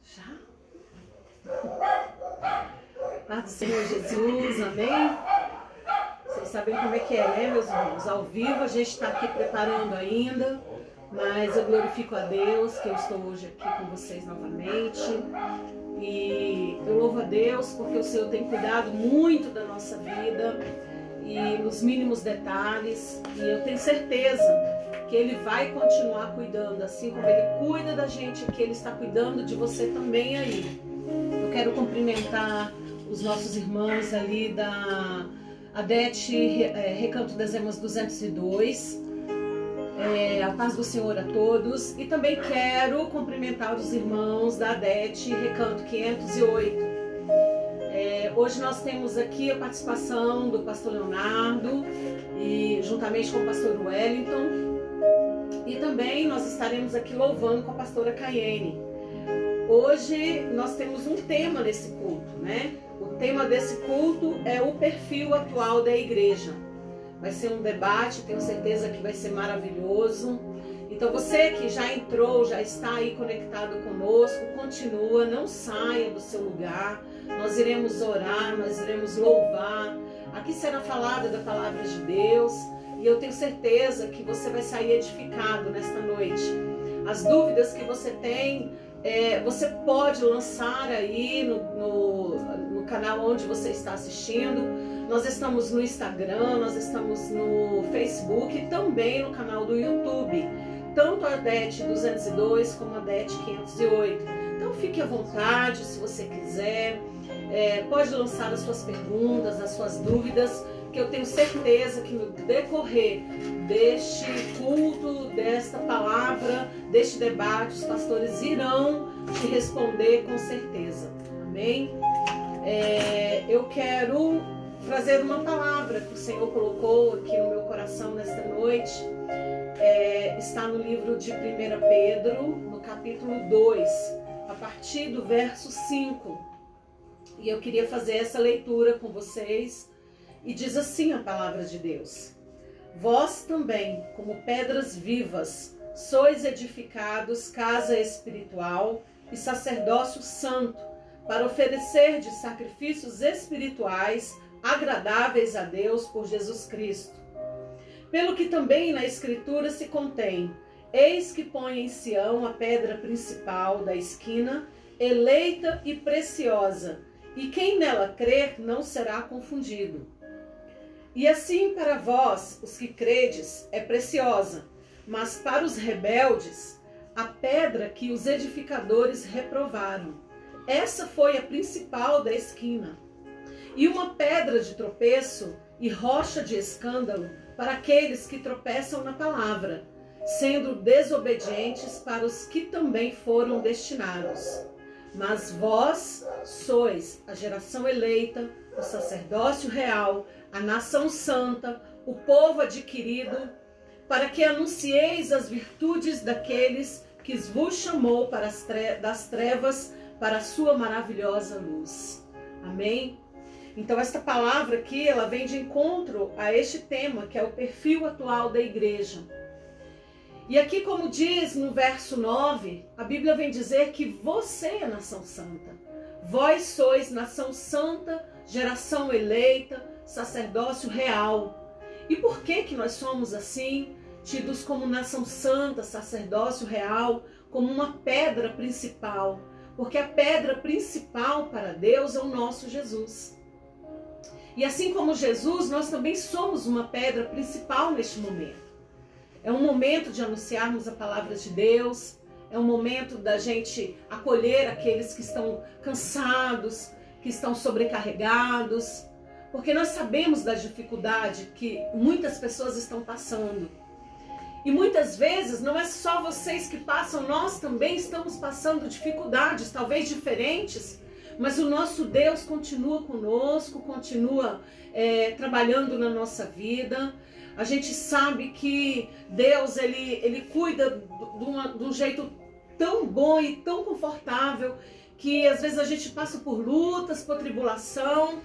Já? Paz do Senhor Jesus, amém? Vocês sabem como é que é, né, meus irmãos? Ao vivo a gente está aqui preparando ainda, mas eu glorifico a Deus que eu estou hoje aqui com vocês novamente. E eu louvo a Deus porque o Senhor tem cuidado muito da nossa vida e nos mínimos detalhes. E eu tenho certeza que Ele vai continuar cuidando, assim como Ele cuida da gente aqui, Ele está cuidando de você também aí. Eu quero cumprimentar os nossos irmãos ali da Adete Recanto das Emas 202. A paz do Senhor a todos. E também quero cumprimentar os irmãos da Adete Recanto 508. Hoje nós temos aqui a participação do pastor Leonardo e juntamente com o pastor Wellington. E também nós estaremos aqui louvando com a pastora Caiene. Hoje nós temos um tema nesse culto, né? O tema desse culto é o perfil atual da igreja. Vai ser um debate, tenho certeza que vai ser maravilhoso. Então você que já entrou, já está aí conectado conosco, continua, não saia do seu lugar. Nós iremos orar, nós iremos louvar. Aqui será falada da palavra de Deus e eu tenho certeza que você vai sair edificado nesta noite. As dúvidas que você tem, você pode lançar aí no canal onde você está assistindo. Nós estamos no Instagram, nós estamos no Facebook e também no canal do YouTube, tanto a Adete 202 como a Adete 508. Então fique à vontade, se você quiser, pode lançar as suas perguntas, as suas dúvidas, que eu tenho certeza que no decorrer deste culto, desta palavra, deste debate, os pastores irão te responder com certeza. Amém? Eu quero trazer uma palavra que o Senhor colocou aqui no meu coração nesta noite. Está no livro de 1 Pedro, no capítulo 2, a partir do verso 5. E eu queria fazer essa leitura com vocês. E diz assim a palavra de Deus: Vós também, como pedras vivas, sois edificados casa espiritual e sacerdócio santo, para oferecer de sacrifícios espirituais agradáveis a Deus por Jesus Cristo. Pelo que também na Escritura se contém: Eis que põe em Sião a pedra principal da esquina, eleita e preciosa, e quem nela crer não será confundido. E assim para vós, os que credes, é preciosa, mas para os rebeldes, a pedra que os edificadores reprovaram. Essa foi a principal da esquina, e uma pedra de tropeço e rocha de escândalo para aqueles que tropeçam na palavra, sendo desobedientes para os que também foram destinados. Mas vós sois a geração eleita, o sacerdócio real, a nação santa, o povo adquirido, para que anuncieis as virtudes daqueles que vos chamou das trevas para a sua maravilhosa luz. Amém? Então esta palavra aqui, ela vem de encontro a este tema, que é o perfil atual da igreja. E aqui, como diz no verso 9, a Bíblia vem dizer que você é nação santa. Vós sois nação santa, geração eleita, sacerdócio real. E por que nós somos assim, tidos como nação santa, sacerdócio real, como uma pedra principal? Porque a pedra principal para Deus é o nosso Jesus. E assim como Jesus, nós também somos uma pedra principal neste momento. É um momento de anunciarmos a palavra de Deus, é um momento da gente acolher aqueles que estão cansados, que estão sobrecarregados, porque nós sabemos da dificuldade que muitas pessoas estão passando. E muitas vezes não é só vocês que passam, nós também estamos passando dificuldades, talvez diferentes, mas o nosso Deus continua conosco, continua trabalhando na nossa vida. A gente sabe que Deus, ele cuida de um jeito tão bom e tão confortável, que às vezes a gente passa por lutas, por tribulação,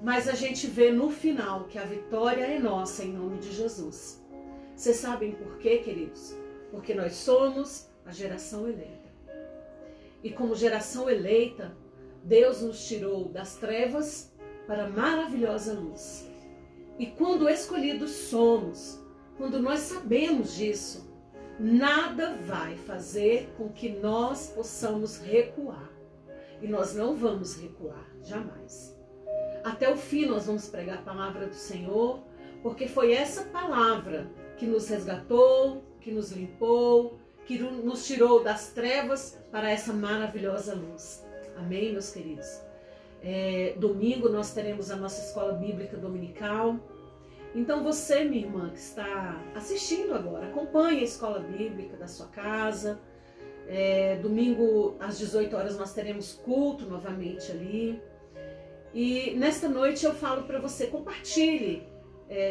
mas a gente vê no final que a vitória é nossa em nome de Jesus. Vocês sabem por quê, queridos? Porque nós somos a geração eleita. E como geração eleita, Deus nos tirou das trevas para a maravilhosa luz. E quando escolhidos somos, quando nós sabemos disso, nada vai fazer com que nós possamos recuar. E nós não vamos recuar, jamais. Até o fim nós vamos pregar a palavra do Senhor, porque foi essa palavra que nos resgatou, que nos limpou, que nos tirou das trevas para essa maravilhosa luz. Amém, meus queridos? Domingo nós teremos a nossa escola bíblica dominical. Então você, minha irmã, que está assistindo agora, acompanhe a escola bíblica da sua casa. Domingo às 18 horas nós teremos culto novamente ali. E nesta noite eu falo para você, compartilhe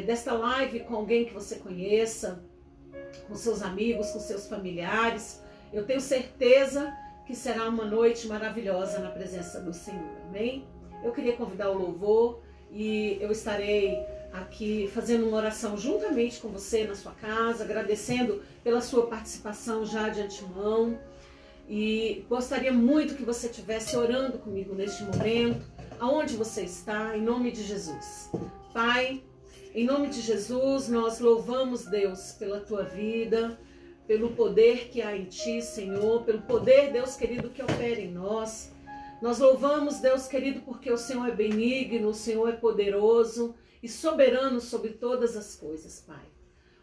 desta live com alguém que você conheça, com seus amigos, com seus familiares. Eu tenho certeza que será uma noite maravilhosa na presença do Senhor, amém? Eu queria convidar o louvor e eu estarei aqui fazendo uma oração juntamente com você na sua casa, agradecendo pela sua participação já de antemão. E gostaria muito que você estivesse orando comigo neste momento, aonde você está, em nome de Jesus. Pai, em nome de Jesus, nós louvamos, Deus, pela tua vida, pelo poder que há em ti, Senhor, pelo poder, Deus querido, que opera em nós. Nós louvamos, Deus querido, porque o Senhor é benigno, o Senhor é poderoso e soberano sobre todas as coisas, Pai.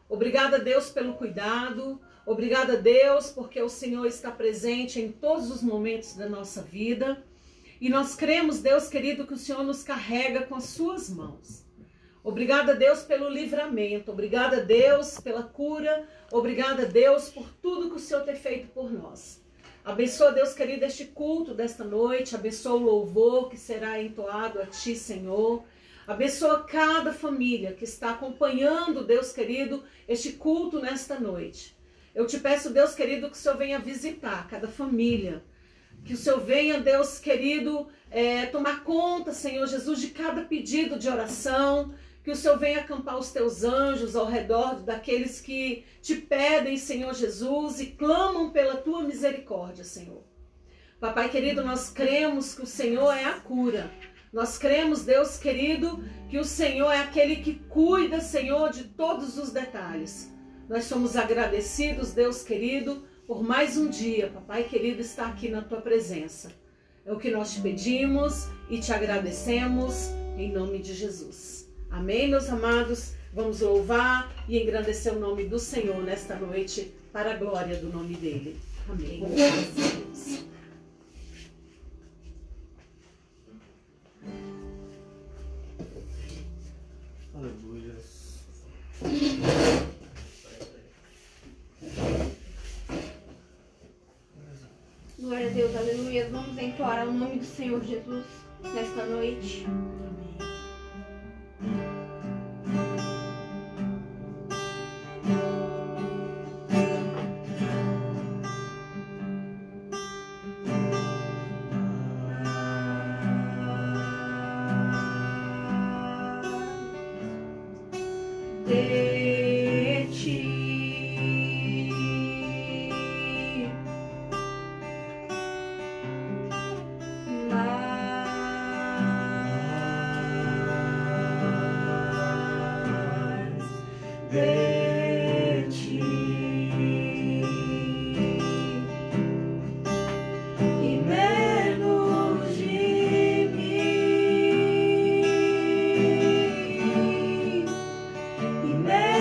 Obrigada, Deus, pelo cuidado. Obrigada, Deus, porque o Senhor está presente em todos os momentos da nossa vida. E nós cremos, Deus querido, que o Senhor nos carrega com as suas mãos. Obrigada, Deus, pelo livramento. Obrigada, Deus, pela cura. Obrigada, Deus, por tudo que o Senhor tem feito por nós. Abençoa, Deus querido, este culto desta noite. Abençoa o louvor que será entoado a Ti, Senhor. Abençoa cada família que está acompanhando, Deus querido, este culto nesta noite. Eu te peço, Deus querido, que o Senhor venha visitar cada família. Que o Senhor venha, Deus querido, tomar conta, Senhor Jesus, de cada pedido de oração. Que o Senhor venha acampar os teus anjos ao redor daqueles que te pedem, Senhor Jesus, e clamam pela tua misericórdia, Senhor. Papai querido, nós cremos que o Senhor é a cura. Nós cremos, Deus querido, que o Senhor é aquele que cuida, Senhor, de todos os detalhes. Nós somos agradecidos, Deus querido, por mais um dia, Papai querido, estar aqui na tua presença. É o que nós te pedimos e te agradecemos em nome de Jesus. Amém, meus amados? Vamos louvar e engrandecer o nome do Senhor nesta noite para a glória do nome dele. Amém. Graças a Deus. Aleluia. Glória a Deus, aleluia. Vamos entoar o nome do Senhor Jesus nesta noite. Amen.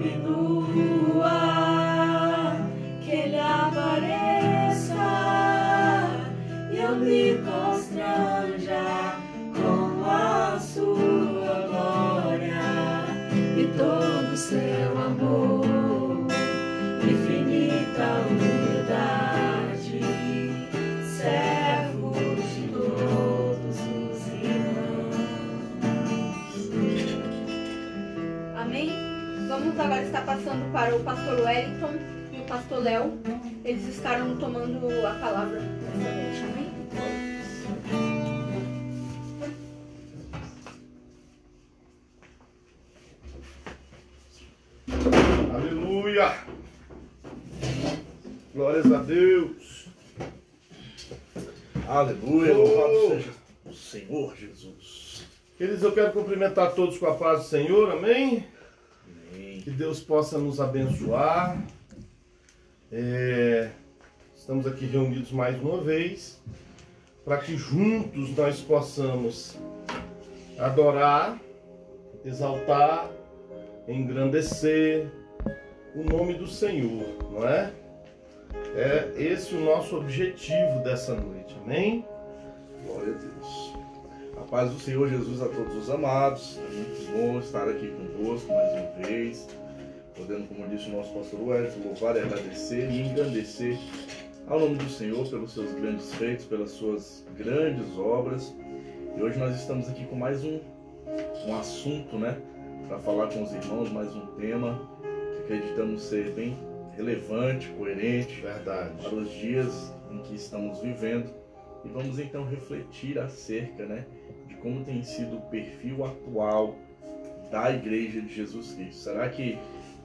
diminua, que Ele apareça e eu me constranja com a sua glória e todo o seu amor, infinita humildade, servos de todos os irmãos. Amém? Vamos agora estar passando para o pastor Wellington e o pastor Léo. Eles estarão tomando a palavra nessa noite. Amém? Aleluia! Glórias a Deus! Aleluia, louvado seja o Senhor Jesus. Queridos, eu quero cumprimentar todos com a paz do Senhor, amém? Amém. Que Deus possa nos abençoar. Estamos aqui reunidos mais uma vez para que juntos nós possamos adorar, exaltar, engrandecer o nome do Senhor, não é? É esse o nosso objetivo dessa noite, amém? Glória a Deus. A paz do Senhor Jesus a todos os amados. É muito bom estar aqui convosco mais uma vez, podendo, como disse o nosso pastor Wellington, louvar e agradecer e engrandecer ao nome do Senhor pelos seus grandes feitos, pelas suas grandes obras. E hoje nós estamos aqui com mais um assunto, né? Para falar com os irmãos, mais um tema que acreditamos ser bem relevante, coerente, Verdade. para os dias em que estamos vivendo. E vamos então refletir acerca, né, de como tem sido o perfil atual da Igreja de Jesus Cristo. Será que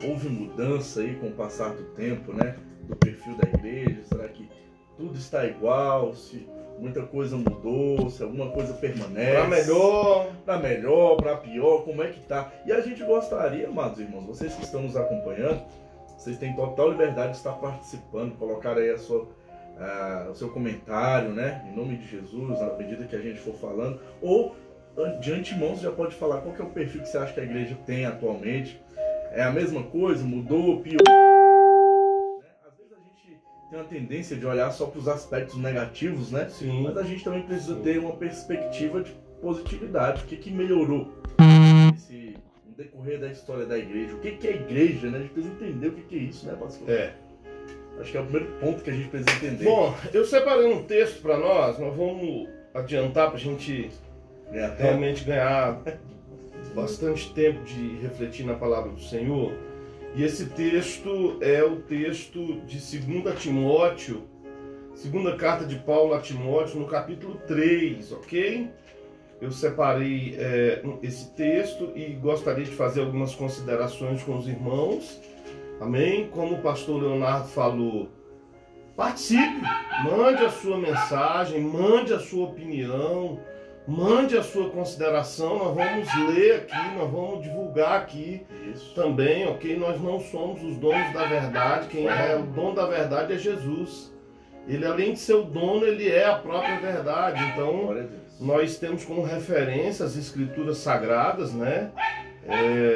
houve mudança aí com o passar do tempo, né, do perfil da Igreja? Será que tudo está igual? Se muita coisa mudou? Se alguma coisa permanece? Para melhor, para pior? Como é que tá? E a gente gostaria, amados irmãos, vocês que estão nos acompanhando, vocês têm total liberdade de estar participando, colocar aí o seu comentário, né? Em nome de Jesus, na medida que a gente for falando. Ou, de antemão, você já pode falar qual que é o perfil que você acha que a igreja tem atualmente. É a mesma coisa? Mudou? Pior? Às vezes a gente tem uma tendência de olhar só para os aspectos negativos, né? Sim. Mas a gente também precisa ter uma perspectiva de positividade. O que melhorou no decorrer da história da igreja? O que é a igreja, né? A gente precisa entender o que é isso, né, pastor? Acho que é o primeiro ponto que a gente precisa entender. Bom, eu separei um texto para nós vamos adiantar para a gente realmente ganhar bastante tempo de refletir na palavra do Senhor. E esse texto é o texto de 2 Timóteo, segunda carta de Paulo a Timóteo, no capítulo 3, ok? Eu separei esse texto e gostaria de fazer algumas considerações com os irmãos. Amém? Como o pastor Leonardo falou, participe, mande a sua mensagem, mande a sua opinião, mande a sua consideração. Nós vamos ler aqui, nós vamos divulgar aqui também, ok? Nós não somos os donos da verdade, quem é o dono da verdade é Jesus. Ele, além de ser o dono, ele é a própria verdade. Então, nós temos como referência as escrituras sagradas, né?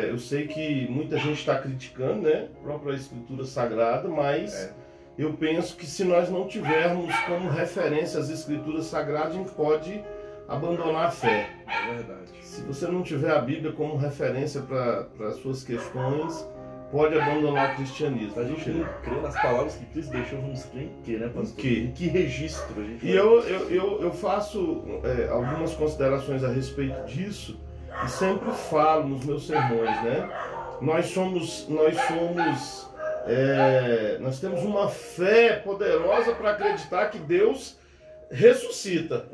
Eu sei que muita gente está criticando, né, a própria escritura sagrada, mas eu penso que se nós não tivermos como referência as escrituras sagradas, a gente pode abandonar a fé. É verdade. Se você não tiver a Bíblia como referência para as suas questões, pode abandonar o cristianismo. A gente não crê nas palavras que Cristo deixou, vamos crer em quê, né, pastor? Em que registro a gente... E eu faço algumas considerações a respeito disso, e sempre falo nos meus sermões, né? Nós temos uma fé poderosa para acreditar que Deus ressuscita,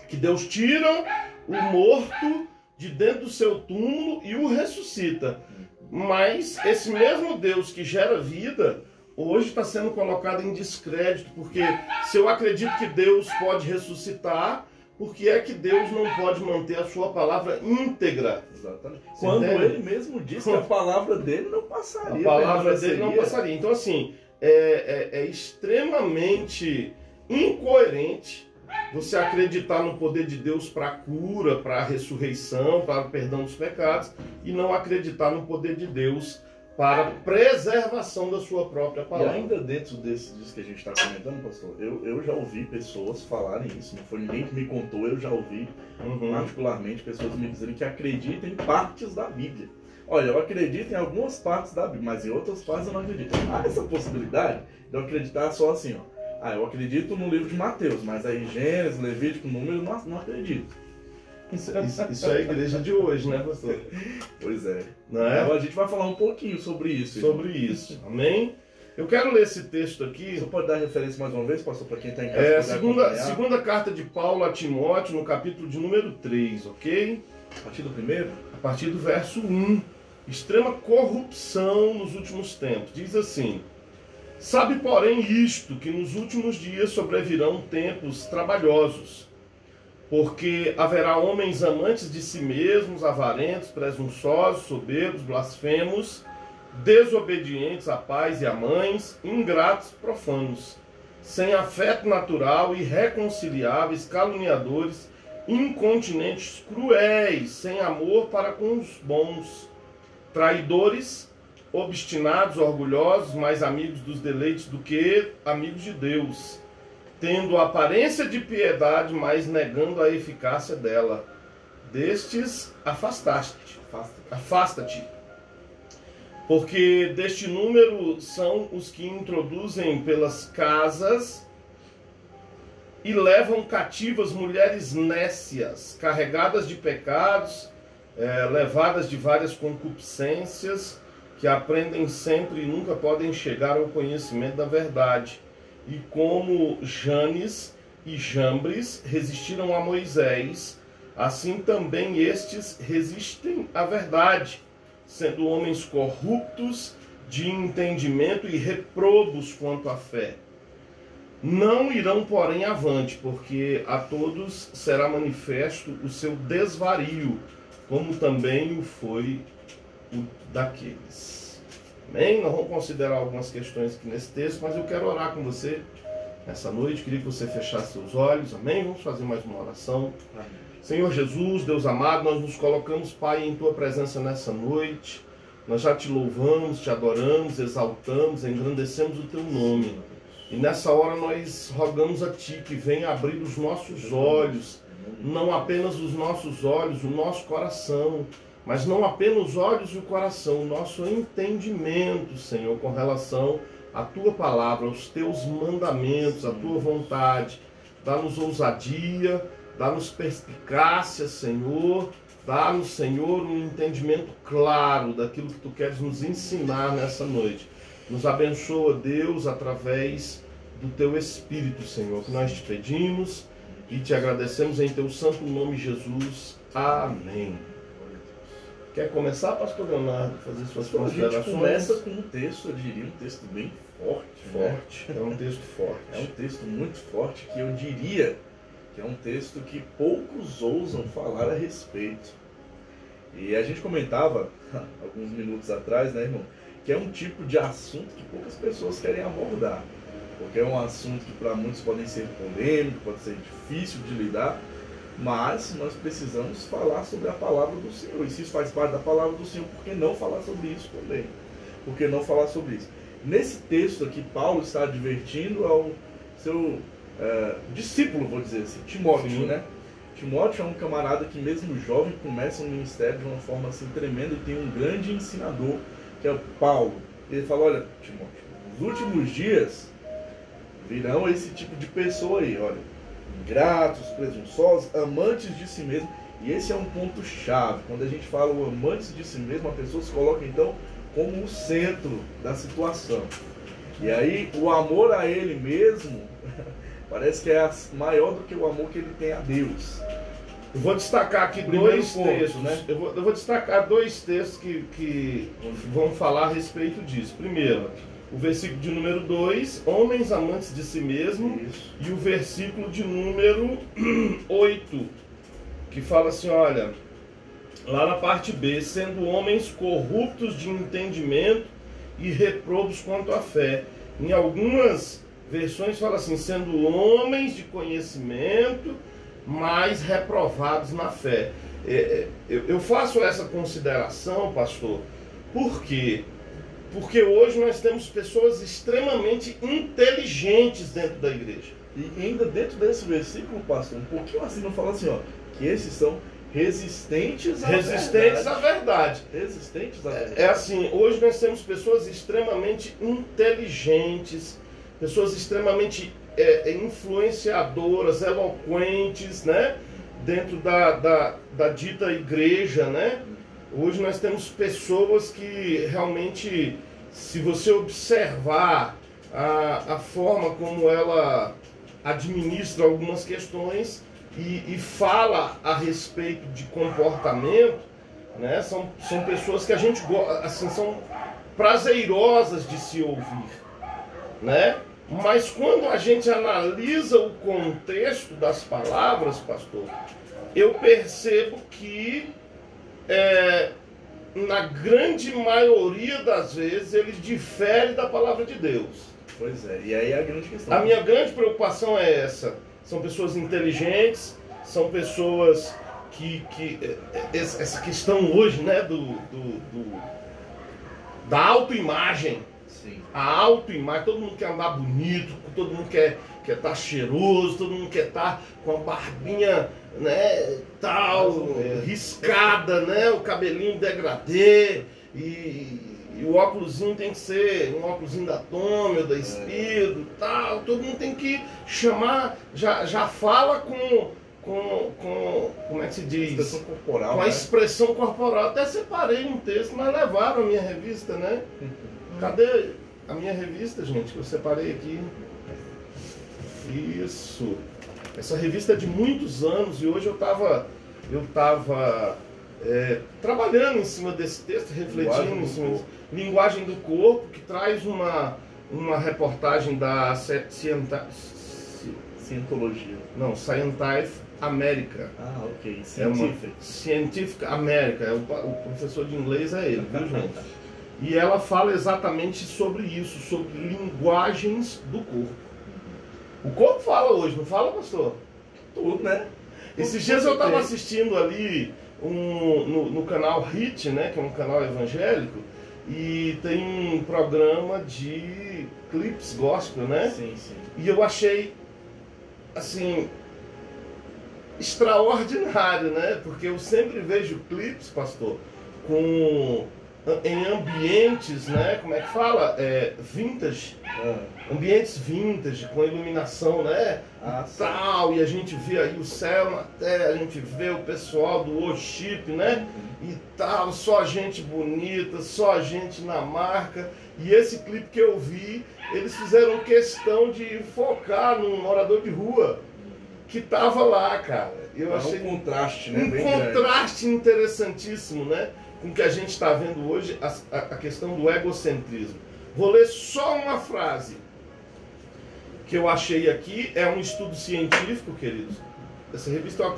que Deus tira o morto de dentro do seu túmulo e o ressuscita. Mas esse mesmo Deus que gera vida, hoje está sendo colocado em descrédito, porque se eu acredito que Deus pode ressuscitar, por que é que Deus não pode manter a sua palavra íntegra? Exatamente. Quando ele mesmo disse que a palavra dele não passaria. A palavra dele não passaria. Então, assim, é extremamente incoerente você acreditar no poder de Deus para a cura, para a ressurreição, para o perdão dos pecados, e não acreditar no poder de Deus para a preservação da sua própria palavra. E ainda dentro disso que a gente está comentando, pastor, eu já ouvi pessoas falarem isso, não foi ninguém que me contou, eu já ouvi, particularmente, pessoas me dizerem que acreditam em partes da Bíblia. Olha, eu acredito em algumas partes da Bíblia, mas em outras partes eu não acredito. Há essa possibilidade de eu acreditar só assim, ó. Eu acredito no livro de Mateus, mas aí Gênesis, Levítico, Número, não acredito. Isso é a igreja de hoje, né, pastor? Pois é. Não é? Então a gente vai falar um pouquinho sobre isso. Sobre isso, amém? Eu quero ler esse texto aqui. Você pode dar referência mais uma vez, pastor, para quem está em casa? Segunda carta de Paulo a Timóteo, no capítulo de número 3, ok? A partir do primeiro? A partir do verso 1. Extrema corrupção nos últimos tempos. Diz assim: sabe, porém, isto, que nos últimos dias sobrevirão tempos trabalhosos, porque haverá homens amantes de si mesmos, avarentos, presunçosos, soberbos, blasfemos, desobedientes a pais e a mães, ingratos, profanos, sem afeto natural, irreconciliáveis, caluniadores, incontinentes, cruéis, sem amor para com os bons, traidores, obstinados, orgulhosos, mais amigos dos deleites do que amigos de Deus, tendo aparência de piedade, mas negando a eficácia dela. Destes afasta-te. Porque deste número são os que introduzem pelas casas e levam cativas mulheres nécias, carregadas de pecados, levadas de várias concupiscências, que aprendem sempre e nunca podem chegar ao conhecimento da verdade. E como Janes e Jambres resistiram a Moisés, assim também estes resistem à verdade, sendo homens corruptos de entendimento e reprobos quanto à fé. Não irão, porém, avante, porque a todos será manifesto o seu desvario, como também o foi o daqueles. Amém? Nós vamos considerar algumas questões aqui nesse texto, mas eu quero orar com você nessa noite. Queria que você fechasse seus olhos. Amém? Vamos fazer mais uma oração. Amém. Senhor Jesus, Deus amado, nós nos colocamos, Pai, em Tua presença nessa noite. Nós já Te louvamos, Te adoramos, exaltamos, engrandecemos o Teu nome. E nessa hora nós rogamos a Ti que venha abrir os nossos olhos, não apenas os nossos olhos, o nosso coração, mas não apenas os olhos e o coração, o nosso entendimento, Senhor, com relação à Tua palavra, aos Teus mandamentos, à Tua vontade. Dá-nos ousadia, dá-nos perspicácia, Senhor. Dá-nos, Senhor, um entendimento claro daquilo que Tu queres nos ensinar nessa noite. Nos abençoa, Deus, através do Teu Espírito, Senhor, que nós Te pedimos e Te agradecemos em Teu santo nome, Jesus. Amém. Quer começar, pastor Leonardo, fazer suas considerações? A gente começa com um texto, eu diria, um texto bem forte. É um texto forte. É um texto muito forte que eu diria que é um texto que poucos ousam falar a respeito. E a gente comentava, alguns minutos atrás, né, irmão, que é um tipo de assunto que poucas pessoas querem abordar. Porque é um assunto que para muitos pode ser polêmico, pode ser difícil de lidar, mas nós precisamos falar sobre a palavra do Senhor. E se isso faz parte da palavra do Senhor, por que não falar sobre isso também? Por que não falar sobre isso? Nesse texto aqui, Paulo está advertindo ao seu discípulo, vou dizer assim, Timóteo, Sim. né? Timóteo é um camarada que mesmo jovem começa um ministério de uma forma assim tremenda e tem um grande ensinador, que é o Paulo. Ele fala, olha, Timóteo, nos últimos dias virão esse tipo de pessoa aí, olha, ingratos, presunçosos, amantes de si mesmo. E esse é um ponto chave. Quando a gente fala o amantes de si mesmo, a pessoa se coloca então como o centro da situação. E aí o amor a ele mesmo parece que é maior do que o amor que ele tem a Deus. Eu vou destacar aqui dois textos, né? Eu vou destacar dois textos que vão falar a respeito disso. Primeiro, o versículo de número 2, homens amantes de si mesmo. Isso. E o versículo de número 8, que fala assim, olha, lá na parte B, sendo homens corruptos de entendimento e reprobos quanto à fé. Em algumas versões fala assim, sendo homens de conhecimento, mas reprovados na fé. Eu faço essa consideração, pastor, porque Porque hoje nós temos pessoas extremamente inteligentes dentro da igreja. E ainda dentro desse versículo, pastor, um pouquinho acima fala assim, ó, que esses são resistentes à verdade. Resistentes à verdade. Resistentes à verdade. É assim, hoje nós temos pessoas extremamente inteligentes, pessoas extremamente influenciadoras, eloquentes, né? Dentro da dita igreja, né? Hoje nós temos pessoas que realmente, se você observar a forma como ela administra algumas questões e fala a respeito de comportamento, né? São pessoas que a gente gosta, assim, são prazerosas de se ouvir, né? Mas quando a gente analisa o contexto das palavras, pastor, eu percebo que na grande maioria das vezes ele difere da palavra de Deus. Pois é, e aí é a grande questão. A minha grande preocupação é essa. São pessoas inteligentes, são pessoas que essa questão hoje, né, da autoimagem. Sim. A autoimagem, todo mundo quer andar bonito, todo mundo quer estar cheiroso, todo mundo quer estar com a barbinha, né, tal, riscada, né, o cabelinho degradê, e o óculosinho tem que ser um óculosinho da Tommy ou da Speedo, tal, todo mundo tem que chamar, já fala com como é que se diz? Expressão corporal, com a né? expressão corporal. Até separei um texto, mas levaram a minha revista, né? Cadê a minha revista, gente, que eu separei aqui? Isso. Essa revista é de muitos anos e hoje eu estava trabalhando em cima desse texto, refletindo em cima disso. Linguagem do Corpo, que traz uma reportagem da Cientologia. Não, Scientific America. Ah, ok. Scientific America. O professor de inglês é ele, viu, gente? E ela fala exatamente sobre isso, sobre linguagens do corpo. O corpo fala hoje, não fala, pastor? Tudo, né? Esses dias eu estava assistindo ali no canal HIT, né, que é um canal evangélico, e tem um programa de clipes gospel, né? Sim, sim. E eu achei, assim, extraordinário, né? Porque eu sempre vejo clipes, pastor, em ambientes, né? Como é que fala? Vintage. Ambientes vintage, com iluminação, né? Tal, e a gente vê aí o céu na terra, a gente vê o pessoal do worship, né? E tal, só gente bonita, só gente na marca. E esse clipe que eu vi, eles fizeram questão de focar num morador de rua que tava lá, cara. Eu achei um contraste, né? Um contraste interessantíssimo, né? Com o que a gente está vendo hoje, a questão do egocentrismo. Vou ler só uma frase que eu achei aqui, é um estudo científico, queridos. Essa revista eu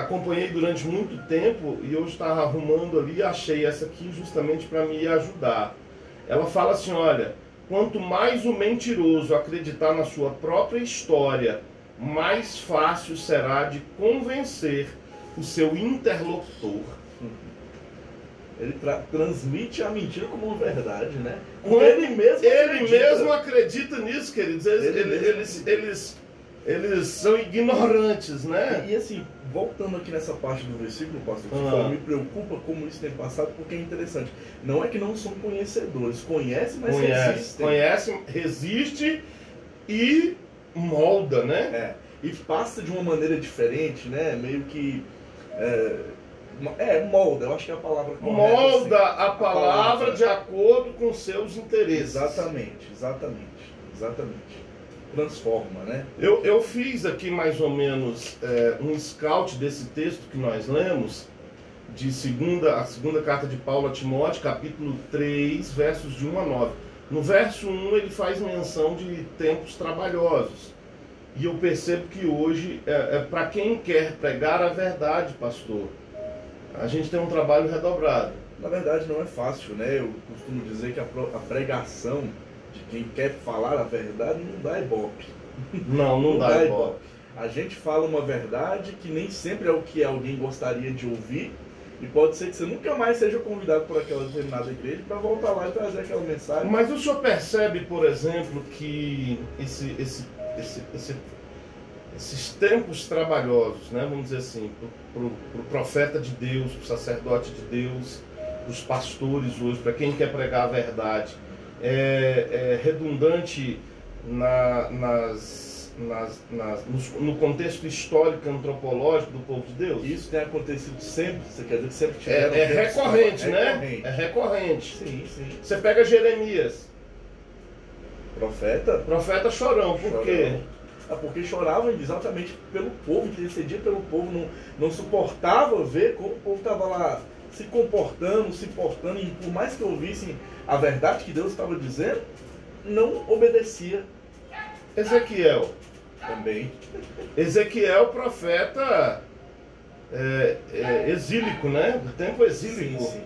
acompanhei durante muito tempo e eu estava arrumando ali e achei essa aqui justamente para me ajudar. Ela fala assim, olha, quanto mais o mentiroso acreditar na sua própria história, mais fácil será de convencer o seu interlocutor. Ele transmite a mentira como verdade, né? Ele mesmo acredita nisso, queridos. Eles são ignorantes, né? E assim, voltando aqui nessa parte do versículo, pastor, que fala, me preocupa como isso tem passado, porque é interessante. Não é que não são conhecedores, conhecem, mas resistem. Conhecem, resiste e molda, né? E passa de uma maneira diferente, né? Meio que... molda, eu acho que é a palavra correta. Molda assim, a palavra de acordo com seus interesses. Exatamente. Transforma, né? Eu fiz aqui mais ou menos um scout desse texto que nós lemos, a segunda carta de Paulo a Timóteo, capítulo 3, versos de 1 a 9. No verso 1 ele faz menção de tempos trabalhosos. E eu percebo que hoje, para quem quer pregar a verdade, pastor, a gente tem um trabalho redobrado. Na verdade não é fácil, né? Eu costumo dizer que a pregação de quem quer falar a verdade não dá ibope. Não dá ibope. A gente fala uma verdade que nem sempre é o que alguém gostaria de ouvir, E pode ser que você nunca mais seja convidado por aquela determinada igreja para voltar lá e trazer aquela mensagem. Mas o senhor percebe, por exemplo, que esses tempos trabalhosos, né, vamos dizer assim, para o profeta de Deus, para o sacerdote de Deus, para os pastores hoje, para quem quer pregar a verdade, é redundante no contexto histórico antropológico do povo de Deus? Isso tem acontecido sempre, você quer dizer que sempre tiveram... É recorrente, né? É recorrente. Sim. Você pega Jeremias. Profeta chorão, por quê? Porque chorava exatamente pelo povo, intercedia pelo povo, não suportava ver como o povo estava lá se comportando, se portando, e por mais que ouvissem a verdade que Deus estava dizendo, não obedecia. Ezequiel. Também. Ezequiel, profeta exílico, né? Do tempo exílico. Sim.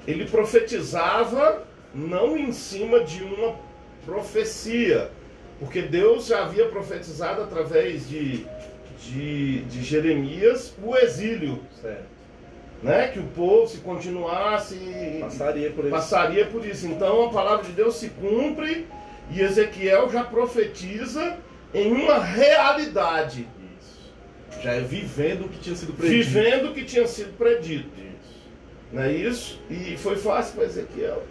Ele profetizava não em cima de uma profecia, porque Deus já havia profetizado através de Jeremias o exílio. Certo. Né? Que o povo, se continuasse, passaria por isso. Então a palavra de Deus se cumpre e Ezequiel já profetiza em uma realidade. Isso. Já é vivendo o que tinha sido predito. Vivendo o que tinha sido predito. Isso. Não é isso? E foi fácil para Ezequiel?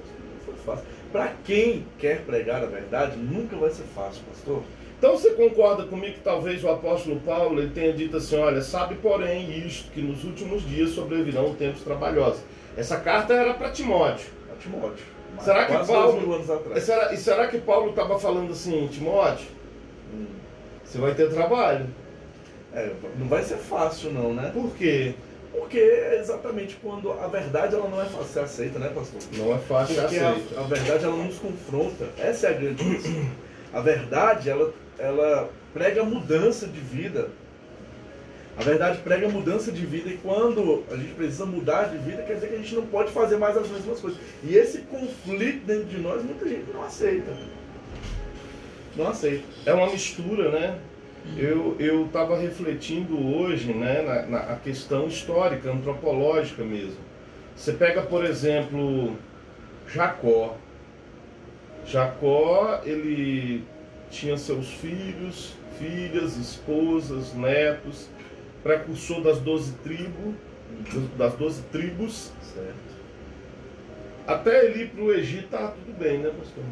Foi fácil. Para quem quer pregar a verdade, nunca vai ser fácil, pastor. Então você concorda comigo que talvez o apóstolo Paulo ele tenha dito assim, olha, sabe porém isto, que nos últimos dias sobrevirão tempos trabalhosos. Essa carta era para Timóteo. Para Timóteo. Será que Paulo, 2000 anos atrás. Será que Paulo estava falando assim, Timóteo, você vai ter trabalho? Não vai ser fácil não, né? Por quê? Porque é exatamente quando a verdade ela não é fácil ser aceita, né, pastor? Não é fácil ser aceita. Porque a verdade ela nos confronta. Essa é a grande questão. A verdade ela prega mudança de vida. A verdade prega mudança de vida, e quando a gente precisa mudar de vida, quer dizer que a gente não pode fazer mais as mesmas coisas. E esse conflito dentro de nós, muita gente não aceita. Não aceita. É uma mistura, né? Eu estava refletindo hoje, né, na questão histórica, antropológica mesmo. Você pega, por exemplo, Jacó. Jacó, ele tinha seus filhos, filhas, esposas, netos, precursor das 12 tribos. Certo. Até ele ir para o Egito estava tudo bem, né, pastor?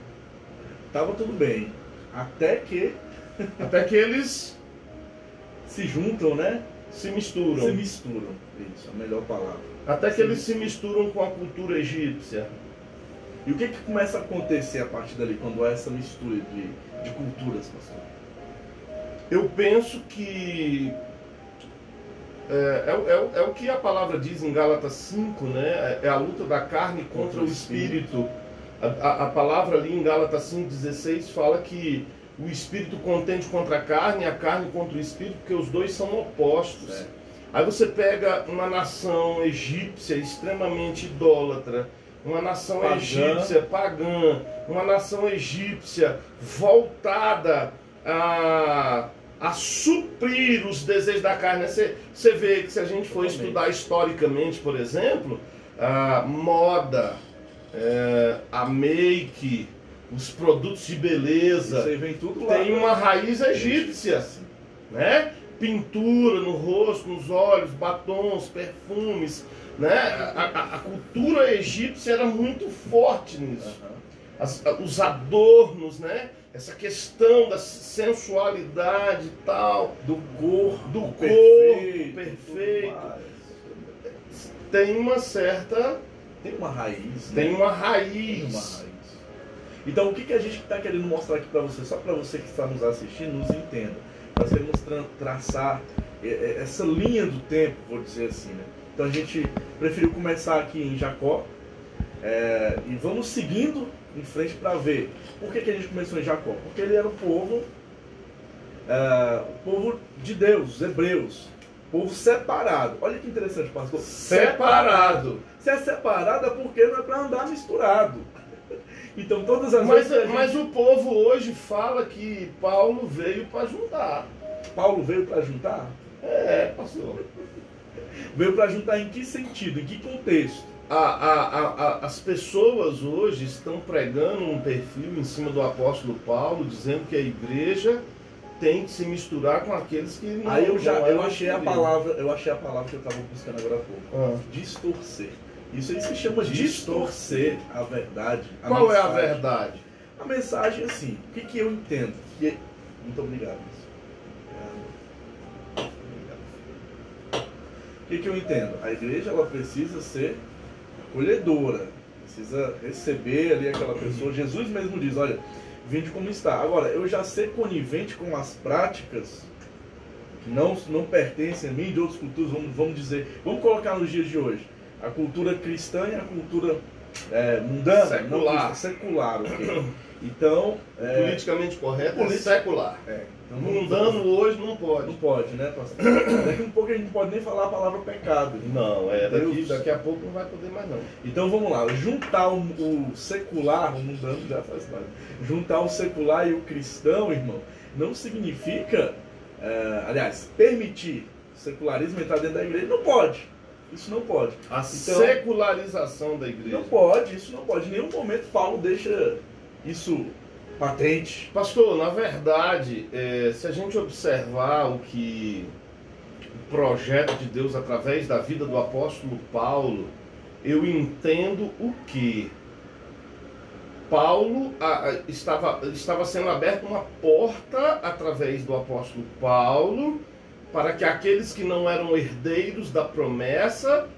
Estava tudo bem. Até que eles se juntam, né? Se misturam. Se misturam. Isso, a melhor palavra. Até que eles se misturam com a cultura egípcia. E o que começa a acontecer a partir dali, quando há essa mistura de culturas, pastor? Eu penso que é o que a palavra diz em Gálatas 5, né? É a luta da carne contra o espírito. A palavra ali em Gálatas 5,16 fala que o espírito contende contra a carne contra o espírito, porque os dois são opostos. Aí você pega uma nação egípcia extremamente idólatra, uma nação egípcia pagã, uma nação egípcia voltada a suprir os desejos da carne. Você vê que se a gente for estudar historicamente, por exemplo, a moda, a make, os produtos de beleza, isso aí vem tudo lá, tem uma raiz egípcia, né? Pintura no rosto, nos olhos, batons, perfumes, né? A cultura egípcia era muito forte nisso. Os adornos, né? Essa questão da sensualidade e tal, do corpo perfeito. Tem uma certa... Tem uma raiz. Tem uma raiz. Então, o que a gente está querendo mostrar aqui para você, só para você que está nos assistindo, nos entenda. Nós queremos traçar essa linha do tempo, vou dizer assim, né? Então, a gente preferiu começar aqui em Jacó, e vamos seguindo em frente para ver. Por que a gente começou em Jacó? Porque ele era o povo de Deus, os hebreus. Povo separado. Olha que interessante, pastor. Separado. Se é separado é porque não é para andar misturado. Então todas as vezes. Mas o povo hoje fala que Paulo veio para juntar. Paulo veio para juntar? Pastor. Veio para juntar em que sentido, em que contexto? As pessoas hoje estão pregando um perfil em cima do apóstolo Paulo, dizendo que a igreja tem que se misturar com aqueles que não. Aí eu achei a palavra que eu estava buscando agora há pouco. Distorcer. Isso aí se chama distorcer a verdade. Qual é a verdade? A mensagem é assim, o que eu entendo? Muito obrigado. O que eu entendo? A igreja ela precisa ser acolhedora, precisa receber ali aquela pessoa. Jesus mesmo diz, olha, vinde como está. Agora, eu já ser conivente com as práticas que não pertencem a mim, de outras culturas, vamos colocar nos dias de hoje. A cultura cristã e a cultura mundana, secular. Okay? Então, politicamente correto é secular. Então, mundano hoje não pode. Não pode, né, pastor? Daqui a pouco a gente não pode nem falar a palavra pecado. Não, daqui a pouco não vai poder mais não. Então vamos lá, juntar o secular, o mundano já faz parte. Juntar o secular e o cristão, irmão, não significa, aliás, permitir o secularismo entrar dentro da igreja, não pode. Isso não pode. A secularização da igreja. Não pode, isso não pode. Em nenhum momento Paulo deixa isso patente. Pastor, na verdade, se a gente observar o projeto de Deus através da vida do apóstolo Paulo, eu entendo o que Paulo estava sendo aberta uma porta através do apóstolo Paulo para que aqueles que não eram herdeiros da promessa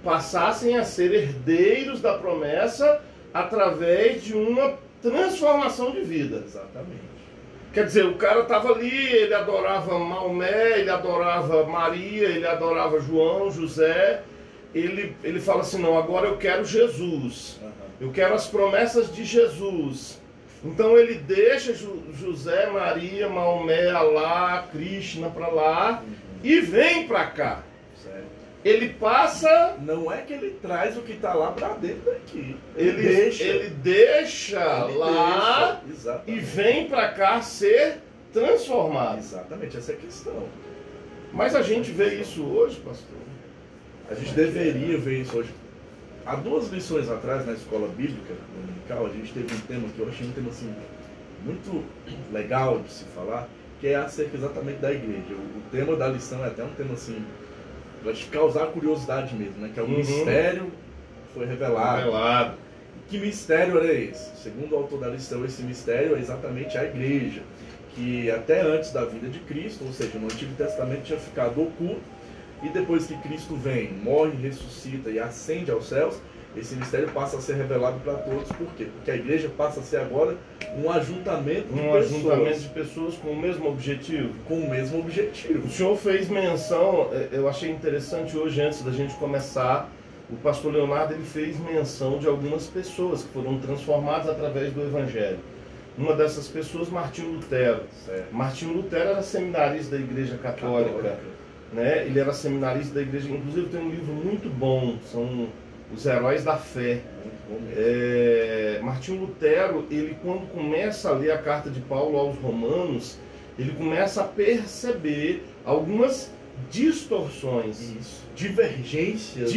passassem a ser herdeiros da promessa através de uma transformação de vida. Exatamente. Quer dizer, o cara estava ali, ele adorava Maomé, ele adorava Maria, ele adorava João, José. Ele fala assim, não, agora eu quero Jesus. Eu quero as promessas de Jesus. Então ele deixa José, Maria, Maomé, Alá, Krishna para lá e vem para cá. Certo. Ele passa... Não é que ele traz o que está lá para dentro daqui. Ele deixa lá e vem para cá ser transformado. Exatamente, essa é a questão. Mas a gente vê isso hoje, pastor? A gente deveria ver isso hoje. Há 2 lições atrás, na escola bíblica dominical, a gente teve um tema que eu achei um tema assim, muito legal de se falar, que é acerca exatamente da igreja. O tema da lição é até um tema assim, vai te causar curiosidade mesmo, né? Que é o mistério foi revelado. Que mistério era esse? Segundo o autor da lição, esse mistério é exatamente a igreja, que até antes da vinda de Cristo, ou seja, no Antigo Testamento tinha ficado oculto, e depois que Cristo vem, morre, ressuscita e ascende aos céus, esse mistério passa a ser revelado para todos. Por quê? Porque a igreja passa a ser agora um ajuntamento de pessoas com o mesmo objetivo. Com o mesmo objetivo. O senhor fez menção, eu achei interessante hoje, antes da gente começar, o pastor Leonardo ele fez menção de algumas pessoas que foram transformadas através do Evangelho. Uma dessas pessoas, Martinho Lutero. Certo. Martinho Lutero era seminarista da Igreja Católica. Né? Ele era seminarista da igreja, inclusive tem um livro muito bom, são Os Heróis da Fé. Martinho Lutero, ele quando começa a ler a carta de Paulo aos Romanos, ele começa a perceber algumas distorções, divergências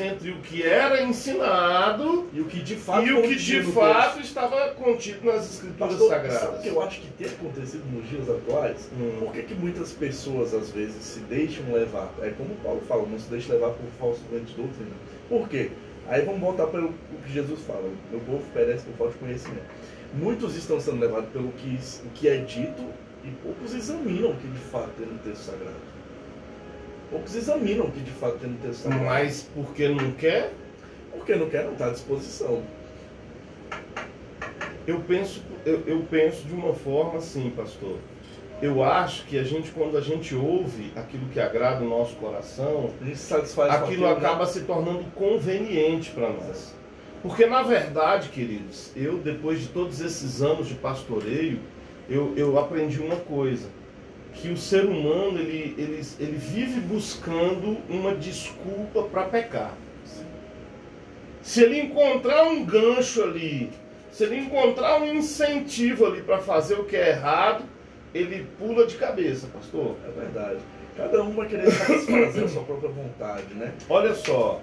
entre o que era ensinado e o que de fato, estava contido nas escrituras sagradas. Sabe o que eu acho que tem acontecido nos dias atuais? Por que muitas pessoas às vezes se deixam levar? É como Paulo fala, não se deixe levar por falsos doentes de doutrina. Por quê? Aí vamos voltar para o que Jesus fala, meu povo perece por falta de conhecimento. Muitos estão sendo levados pelo que é dito e poucos examinam o que de fato tem no texto sagrado. Poucos examinam o que de fato tem no texto sagrado. Mas porque não quer? Porque não quer, não está à disposição. Eu penso de uma forma assim, pastor. Eu acho que quando a gente ouve aquilo que agrada o nosso coração, a gente satisfaz aquilo acaba se tornando conveniente para nós. Porque na verdade, queridos, eu depois de todos esses anos de pastoreio, eu aprendi uma coisa, que o ser humano ele vive buscando uma desculpa para pecar. Se ele encontrar um gancho ali, se ele encontrar um incentivo ali para fazer o que é errado, ele pula de cabeça, pastor. É verdade. Cada um vai querer satisfazer a sua própria vontade, né? Olha só,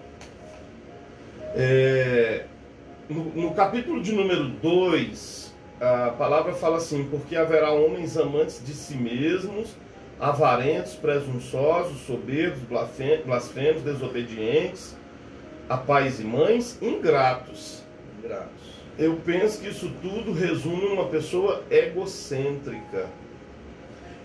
no capítulo de número 2, a palavra fala assim: porque haverá homens amantes de si mesmos, avarentos, presunçosos, soberbos, blasfemos, desobedientes, a pais e mães, ingratos. Eu penso que isso tudo resume uma pessoa egocêntrica.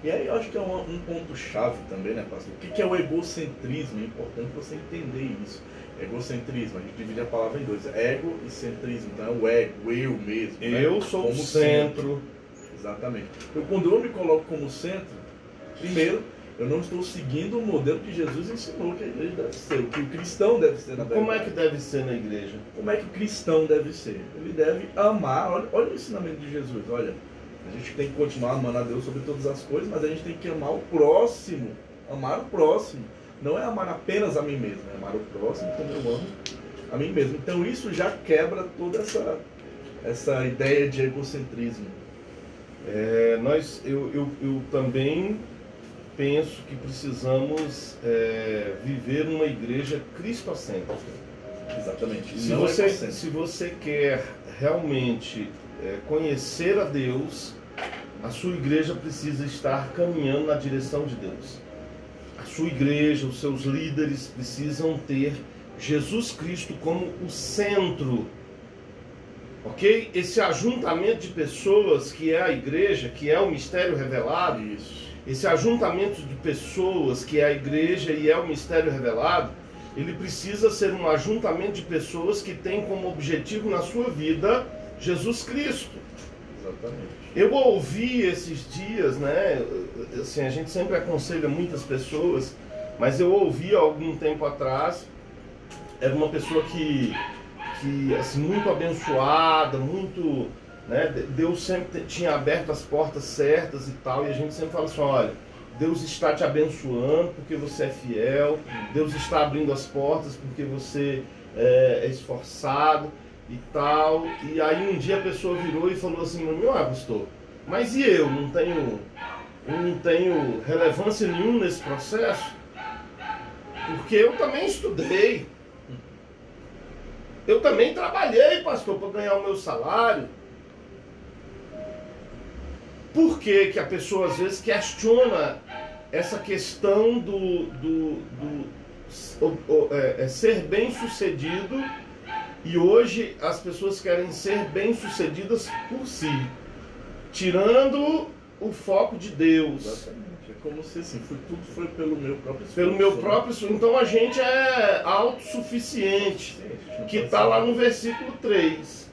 E aí eu acho que é um ponto-chave também, né, pastor? O que é o egocentrismo? É importante você entender isso. Egocentrismo, a gente divide a palavra em dois: ego e centrismo. Então é o ego, eu mesmo. Eu sou o centro. Exatamente. Quando eu me coloco como centro, primeiro, eu não estou seguindo o modelo que Jesus ensinou que a igreja deve ser, o que o cristão deve ser, na verdade. Como é que deve ser na igreja? Como é que o cristão deve ser? Ele deve amar. Olha o ensinamento de Jesus, olha. A gente tem que continuar amando a Deus sobre todas as coisas, mas a gente tem que amar o próximo. Amar o próximo. Não é amar apenas a mim mesmo, é amar o próximo como eu amo a mim mesmo. Então isso já quebra toda essa ideia de egocentrismo. Eu também penso que precisamos viver numa igreja cristocêntrica. Exatamente. Se você quer realmente conhecer a Deus, a sua igreja precisa estar caminhando na direção de Deus. A sua igreja, os seus líderes precisam ter Jesus Cristo como o centro. Ok? Esse ajuntamento de pessoas que é a igreja, que é o mistério revelado, esse ajuntamento de pessoas que é a igreja e é o mistério revelado, ele precisa ser um ajuntamento de pessoas que tem como objetivo na sua vida Jesus Cristo. Exatamente. Eu ouvi esses dias, né? Assim, a gente sempre aconselha muitas pessoas, mas eu ouvi há algum tempo atrás, era uma pessoa que assim, muito abençoada, muito, né? Deus sempre tinha aberto as portas certas e tal, e a gente sempre fala assim: olha, Deus está te abençoando porque você é fiel, Deus está abrindo as portas porque você é esforçado e tal. E aí um dia a pessoa virou e falou assim: pastor, mas e eu? Não tenho relevância nenhuma nesse processo? Porque eu também estudei. Eu também trabalhei, pastor, para ganhar o meu salário. Por que que a pessoa às vezes questiona essa questão ser bem sucedido? E hoje as pessoas querem ser bem-sucedidas por si, tirando o foco de Deus. Exatamente. É como se assim, tudo foi pelo meu próprio esforço. Pelo meu próprio esforço. Então a gente é autossuficiente, que está lá no versículo 3.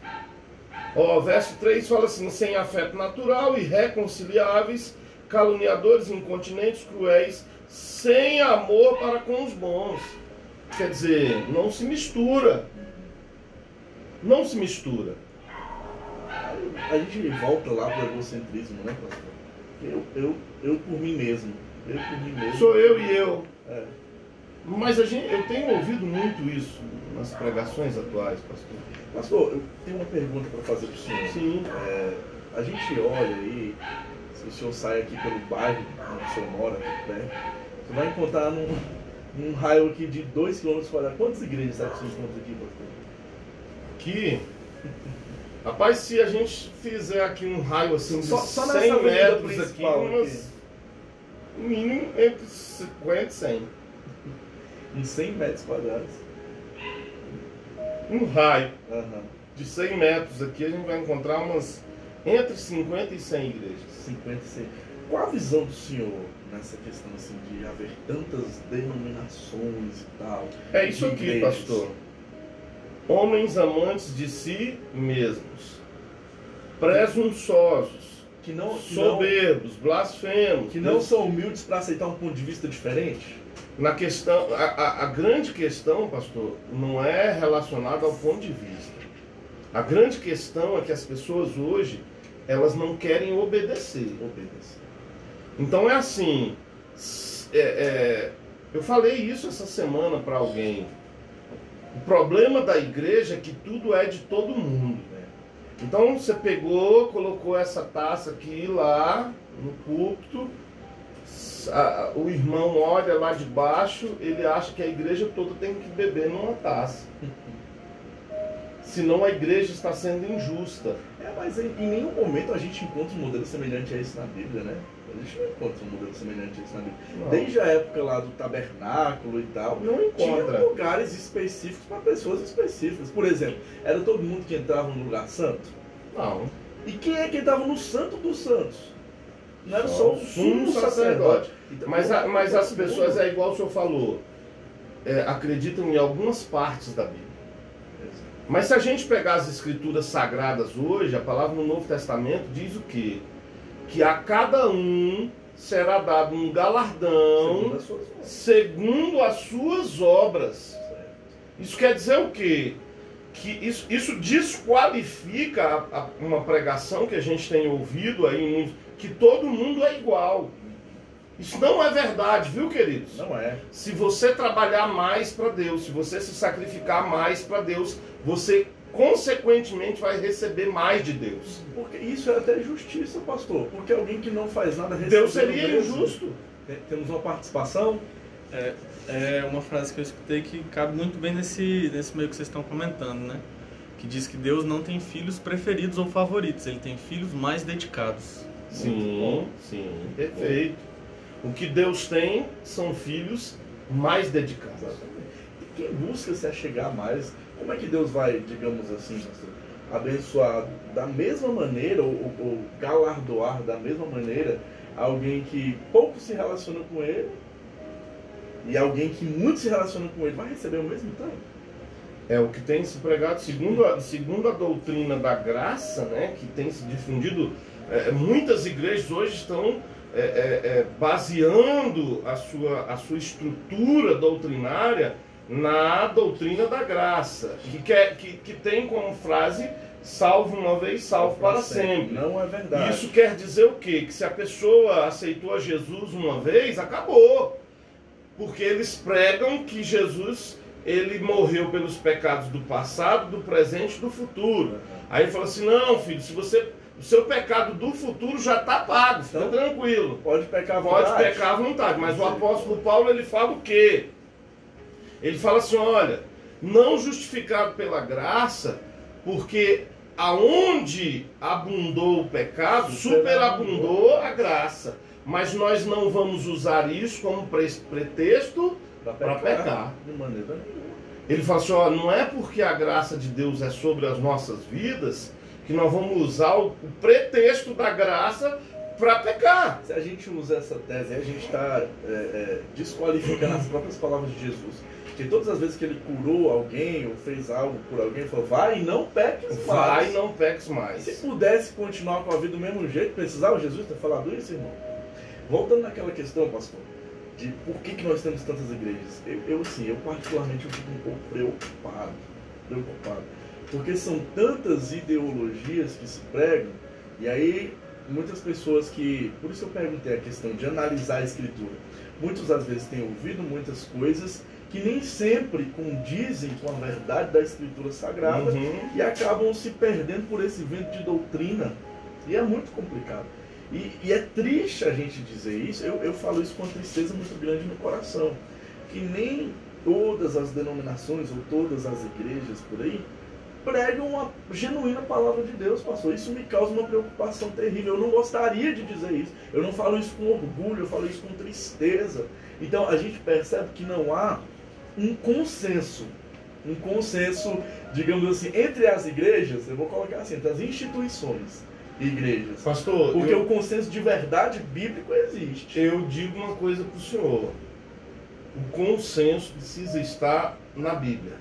Verso 3 fala assim: sem afeto natural, irreconciliáveis, caluniadores, incontinentes, cruéis, sem amor para com os bons. Quer dizer, não se mistura. Não se mistura. A gente volta lá para o egocentrismo, né, pastor? Eu por mim mesmo. Eu por mim mesmo. Sou eu e eu. Mas eu tenho ouvido muito isso nas pregações atuais, pastor. Pastor, eu tenho uma pergunta para fazer para o senhor. Sim. A gente olha aí, se o senhor sai aqui pelo bairro onde o senhor mora, aqui perto, você vai encontrar num raio aqui de 2 km quadrados. Quantas igrejas será que você encontra aqui, pastor? Aqui, rapaz, se a gente fizer aqui um raio assim de só 100 metros aqui, aqui, mínimo entre 50 e 100. Em 100 metros quadrados. Um raio de 100 metros aqui, a gente vai encontrar entre 50 e 100 igrejas. 50 e 100. Qual a visão do senhor nessa questão assim, de haver tantas denominações e tal? É isso aqui, igrejas, pastor. Homens amantes de si mesmos, presunçosos, soberbos, blasfemos, que não são humildes para aceitar um ponto de vista diferente. Na questão, a grande questão, pastor, não é relacionada ao ponto de vista. A grande questão é que as pessoas hoje, elas não querem obedecer. Então é assim, eu falei isso essa semana para alguém. O problema da igreja é que tudo é de todo mundo. Então você pegou, colocou essa taça aqui lá no púlpito, o irmão olha lá de baixo, ele acha que a igreja toda tem que beber numa taça. Senão a igreja está sendo injusta. Mas em nenhum momento a gente encontra um modelo semelhante a esse na Bíblia, né? A gente não encontra um modelo semelhante a esse na Bíblia. Não. Desde a época lá do tabernáculo e tal, Não encontra. tinha lugares específicos para pessoas específicas. Por exemplo, era todo mundo que entrava no lugar santo? Não. E quem é que entrava no santo dos santos? Não era só o sumo sacerdote. Então, Mas as pessoas, é igual o senhor falou, acreditam em algumas partes da Bíblia. Mas se a gente pegar as escrituras sagradas hoje, a palavra no Novo Testamento diz o quê? Que a cada um será dado um galardão segundo as suas obras. Isso quer dizer o quê? Que isso desqualifica uma pregação que a gente tem ouvido aí, que todo mundo é igual. Isso não é verdade, viu, queridos? Não é. Se você trabalhar mais para Deus, se você se sacrificar mais para Deus, você consequentemente vai receber mais de Deus. Porque isso é até justiça, pastor. Porque alguém que não faz nada recebe. Deus seria injusto. Temos uma participação. É uma frase que eu escutei que cabe muito bem nesse meio que vocês estão comentando, né? Que diz que Deus não tem filhos preferidos ou favoritos, ele tem filhos mais dedicados. Sim, perfeito. O que Deus tem são filhos mais dedicados. E quem busca se achegar mais, como é que Deus vai, digamos assim, pastor, abençoar da mesma maneira, ou galardoar da mesma maneira alguém que pouco se relaciona com ele e alguém que muito se relaciona com ele vai receber o mesmo tanto? É o que tem se pregado segundo a doutrina da graça, né, que tem se difundido. Muitas igrejas hoje estão baseando a sua estrutura doutrinária na doutrina da graça, que tem como frase: salvo uma vez, salvo para sempre. Não é verdade. Isso quer dizer o quê? Que se a pessoa aceitou a Jesus uma vez, acabou. Porque eles pregam que Jesus, ele morreu pelos pecados do passado, do presente e do futuro. Aí ele fala assim: não, filho, o seu pecado do futuro já está pago, fica então, tranquilo. Pode pecar à vontade. Pode pecar à vontade. Mas o apóstolo Paulo, ele fala o quê? Ele fala assim: olha, não justificado pela graça, porque aonde abundou o pecado, superabundou a graça. Mas nós não vamos usar isso como pretexto para pecar. De maneira nenhuma. Ele fala assim: ó, não é porque a graça de Deus é sobre as nossas vidas que nós vamos usar o pretexto da graça para pecar. Se a gente usa essa tese, a gente está desqualificando as próprias palavras de Jesus. Porque todas as vezes que ele curou alguém ou fez algo por alguém, ele falou: vai e não peques mais. Vai e não peques mais. Se pudesse continuar com a vida do mesmo jeito, precisava Jesus ter falado isso, irmão? Voltando naquela questão, pastor, de por que nós temos tantas igrejas, eu particularmente fico um pouco preocupado, porque são tantas ideologias que se pregam, e aí muitas pessoas que, por isso eu perguntei a questão de analisar a escritura, muitas às vezes têm ouvido muitas coisas que nem sempre condizem com a verdade da escritura sagrada, e acabam se perdendo por esse vento de doutrina, e é muito complicado. E é triste a gente dizer isso, eu falo isso com uma tristeza muito grande no coração, que nem todas as denominações ou todas as igrejas por aí pregam uma genuína palavra de Deus, pastor. Isso me causa uma preocupação terrível. Eu não gostaria de dizer isso, eu não falo isso com orgulho, eu falo isso com tristeza. Então a gente percebe que não há um consenso, digamos assim, entre as igrejas, eu vou colocar assim, entre as instituições, igrejas. Pastor, porque o consenso de verdade bíblico existe. Eu digo uma coisa para o senhor: o consenso precisa estar na Bíblia.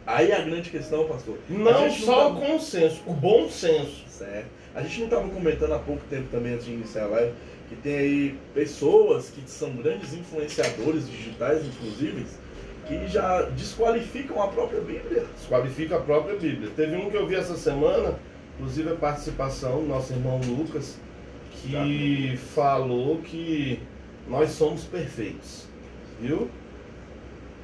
Aí a grande questão, pastor. Não só o consenso, o bom senso. Certo. A gente não estava comentando há pouco tempo também, antes de iniciar a live, que tem aí pessoas que são grandes influenciadores digitais, inclusive, que já desqualificam a própria Bíblia. Desqualifica a própria Bíblia. Teve um que eu vi essa semana, inclusive a participação do nosso irmão Lucas, que falou que nós somos perfeitos. Viu?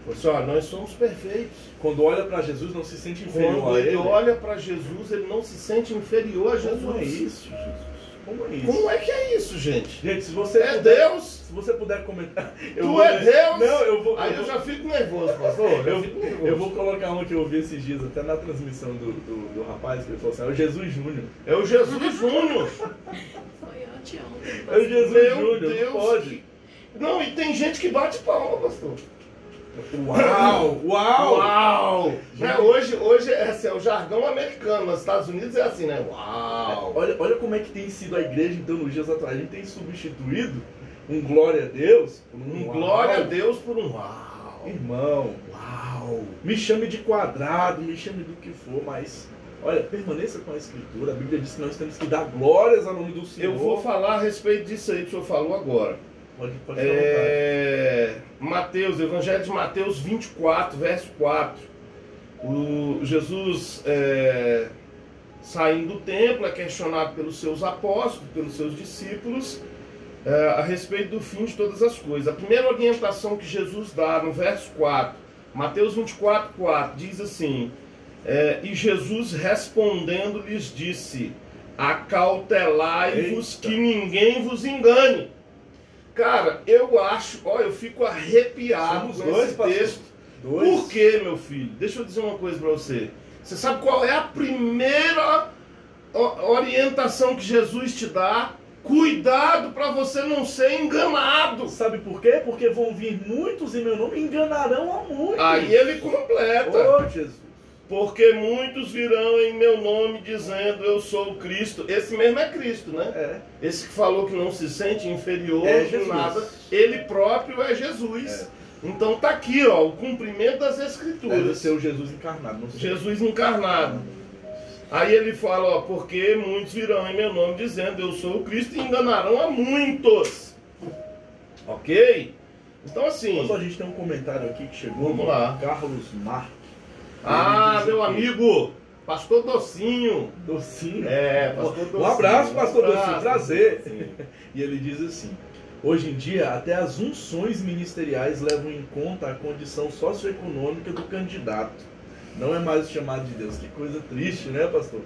Falou assim: nós somos perfeitos. Quando olha para Jesus, não se sente inferior Quando a ele. Quando ele olha para Jesus, ele não se sente inferior a Jesus. Como é isso, Jesus? Como é isso? Como é que é isso, gente? Gente, se você É puder, Deus? se você puder comentar... Tu é Deus? Não, eu vou... Aí eu já fico nervoso, pastor. Eu vou colocar uma que eu ouvi esses dias, até na transmissão do rapaz, que ele falou assim, é o Jesus Júnior. É o Jesus Júnior. Foi anteontem. É o Jesus Meu Júnior, Deus. não pode. Não, e tem gente que bate palma, pastor. Uau! Uau! Uau! Né, hoje é, assim, é o jargão americano. Nos Estados Unidos é assim, né? Uau! Olha como é que tem sido a igreja, então, nos dias atuais. A gente tem substituído um glória a Deus por um uau. Glória a Deus por um uau! Irmão, Uau! me chame de quadrado, me chame do que for, mas... Olha, permaneça com a Escritura. A Bíblia diz que nós temos que dar glórias ao nome do Senhor. Eu vou falar a respeito disso aí que o senhor falou agora. Pode ficar à vontade. Mateus, Evangelho de Mateus 24, verso 4. O Jesus saindo do templo é questionado pelos seus apóstolos, pelos seus discípulos, a respeito do fim de todas as coisas. A primeira orientação que Jesus dá no verso 4, Mateus 24, 4, diz assim: e Jesus respondendo lhes disse: acautelai-vos que ninguém vos engane. Cara, eu acho, eu fico arrepiado Somos com dois, esse pastor. texto. Dois. Por quê, meu filho? Deixa eu dizer uma coisa pra você. Você sabe qual é a primeira orientação que Jesus te dá? Cuidado para você não ser enganado. Sabe por quê? Porque vão vir muitos em meu nome e enganarão a muitos. Aí ele completa. Oh, Jesus. Porque muitos virão em meu nome dizendo eu sou o Cristo. Esse mesmo é Cristo, né? É. Esse que falou que não se sente inferior É de Jesus. nada, ele próprio é Jesus. Então tá aqui, o cumprimento das Deve Escrituras. ser o Jesus encarnado. Não sei. Jesus encarnado. Aí ele fala, porque muitos virão em meu nome dizendo eu sou o Cristo e enganarão a muitos. Ok? Então assim... Mas, a gente tem um comentário aqui que chegou. Vamos lá. Carlos Marques. Ah, Ele diz meu aqui, amigo, Pastor Docinho. Docinho. Pastor Docinho. Um abraço, Pastor Docinho. Prazer. Docinho. E ele diz assim: hoje em dia, até as unções ministeriais levam em conta a condição socioeconômica do candidato. Não é mais o chamado de Deus. Que coisa triste, né, pastor?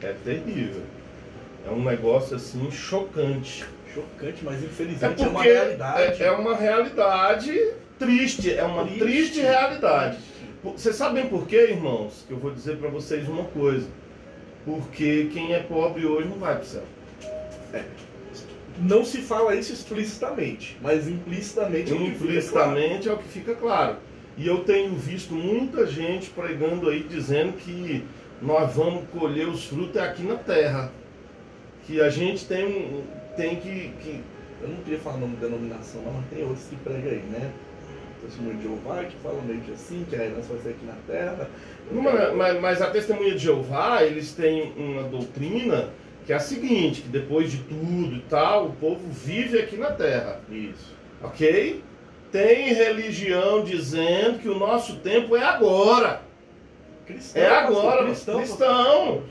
É terrível. É um negócio assim chocante. Chocante, mas É infelizmente é uma porque realidade. é uma realidade triste. É uma triste realidade. Vocês sabem por quê, irmãos? Que eu vou dizer para vocês uma coisa. Porque quem é pobre hoje não vai para o céu. Não se fala isso explicitamente, mas implicitamente é o que fica claro. Implicitamente é o que fica claro. E eu tenho visto muita gente pregando aí dizendo que nós vamos colher os frutos aqui na terra. Que a gente tem que... Eu não queria falar o nome da denominação, não, mas tem outros que pregam aí, né? Testemunho de Jeová, que falam meio que assim, que a herança vai ser aqui na terra. Mas a Testemunha de Jeová, eles têm uma doutrina que é a seguinte, que depois de tudo e tal, o povo vive aqui na terra. Isso. Ok? Tem religião dizendo que o nosso tempo é agora. Cristão, É agora, cristão.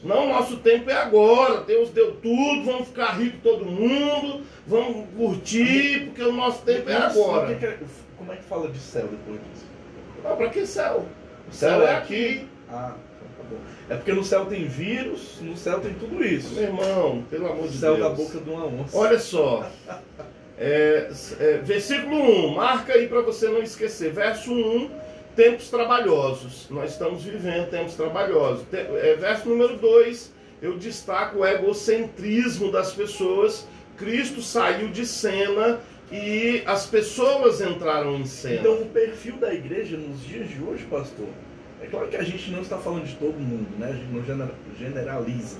Não, nosso tempo é agora. Deus deu tudo, vamos ficar rico todo mundo, vamos curtir, porque o nosso tempo é agora. Como é que fala de céu depois disso? Ah, pra que céu? O céu é aqui. Ah, então tá bom. É porque no céu tem vírus, no céu tem tudo isso. Meu irmão, pelo amor de Céu Deus. da boca de uma onça. Olha só. Versículo 1, marca aí para você não esquecer. Verso 1, tempos trabalhosos. Nós estamos vivendo tempos trabalhosos. Verso número 2, eu destaco o egocentrismo das pessoas. Cristo saiu de cena e as pessoas entraram em cena. Então o perfil da igreja nos dias de hoje, pastor, é claro que a gente não está falando de todo mundo, né? A gente não generaliza,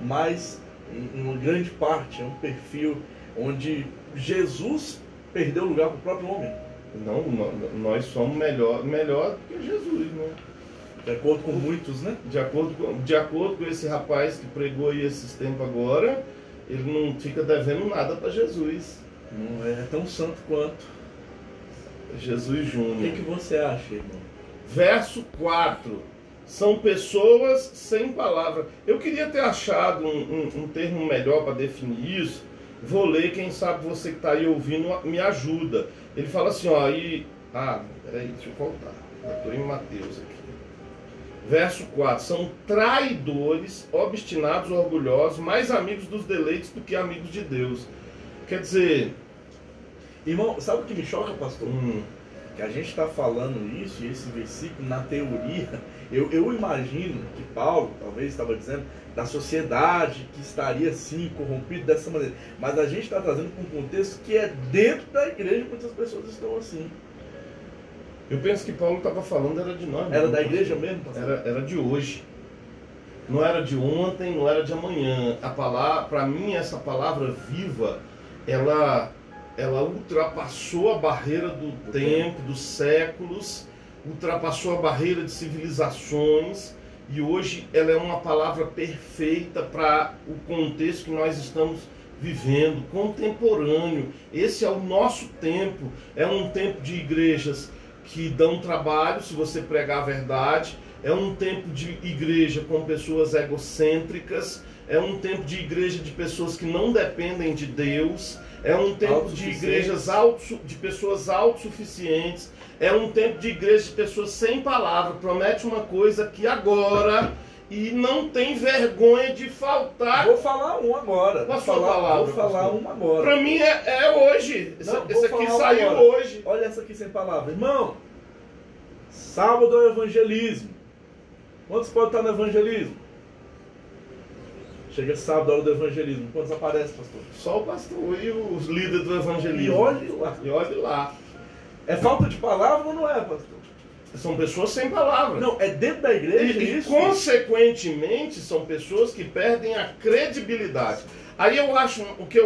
mas em uma grande parte é um perfil onde Jesus perdeu lugar para o próprio homem. Não, nós somos melhor do que Jesus, né? De acordo com muitos, né? De acordo com esse rapaz que pregou aí esses tempos agora, ele não fica devendo nada para Jesus. Não é tão santo quanto. Jesus Júnior. O que você acha, irmão? Verso 4. São pessoas sem palavra. Eu queria ter achado um termo melhor para definir isso. Vou ler, quem sabe você que está aí ouvindo me ajuda. Ele fala assim, ó, peraí, deixa eu voltar. Eu estou em Mateus aqui. Verso 4. São traidores, obstinados, orgulhosos, mais amigos dos deleites do que amigos de Deus. Quer dizer... Irmão, sabe o que me choca, pastor? Que a gente está falando isso, e esse versículo, na teoria, eu imagino que Paulo, talvez estava dizendo, da sociedade que estaria assim, corrompida dessa maneira. Mas a gente está trazendo para um contexto que é dentro da igreja, muitas pessoas estão assim. Eu penso que Paulo estava falando era de nós. Era da igreja mesmo, pastor? Era de hoje. Não era de ontem, não era de amanhã. A palavra, para mim, essa palavra viva, ela ultrapassou a barreira do tempo, dos séculos, ultrapassou a barreira de civilizações, e hoje ela é uma palavra perfeita para o contexto que nós estamos vivendo, contemporâneo. Esse é o nosso tempo, é um tempo de igrejas que dão trabalho se você pregar a verdade, é um tempo de igreja com pessoas egocêntricas, é um tempo de igreja de pessoas que não dependem de Deus, é um tempo de igrejas de pessoas autossuficientes, é um tempo de igreja de pessoas sem palavra, promete uma coisa que agora, e não tem vergonha de faltar. Vou falar um agora. Qual a sua palavra? Vou falar um agora. Para mim é hoje. Esse aqui saiu hoje. Olha essa aqui sem palavra. Irmão, sábado é o evangelismo. Quantos podem estar no evangelismo? Chega sábado, a hora do evangelismo. Quantos aparecem, pastor? Só o pastor e os líderes do evangelismo. E olhe lá. É falta de palavra ou não é, pastor? São pessoas sem palavra. Não, é dentro da igreja e consequentemente, são pessoas que perdem a credibilidade. Aí eu acho,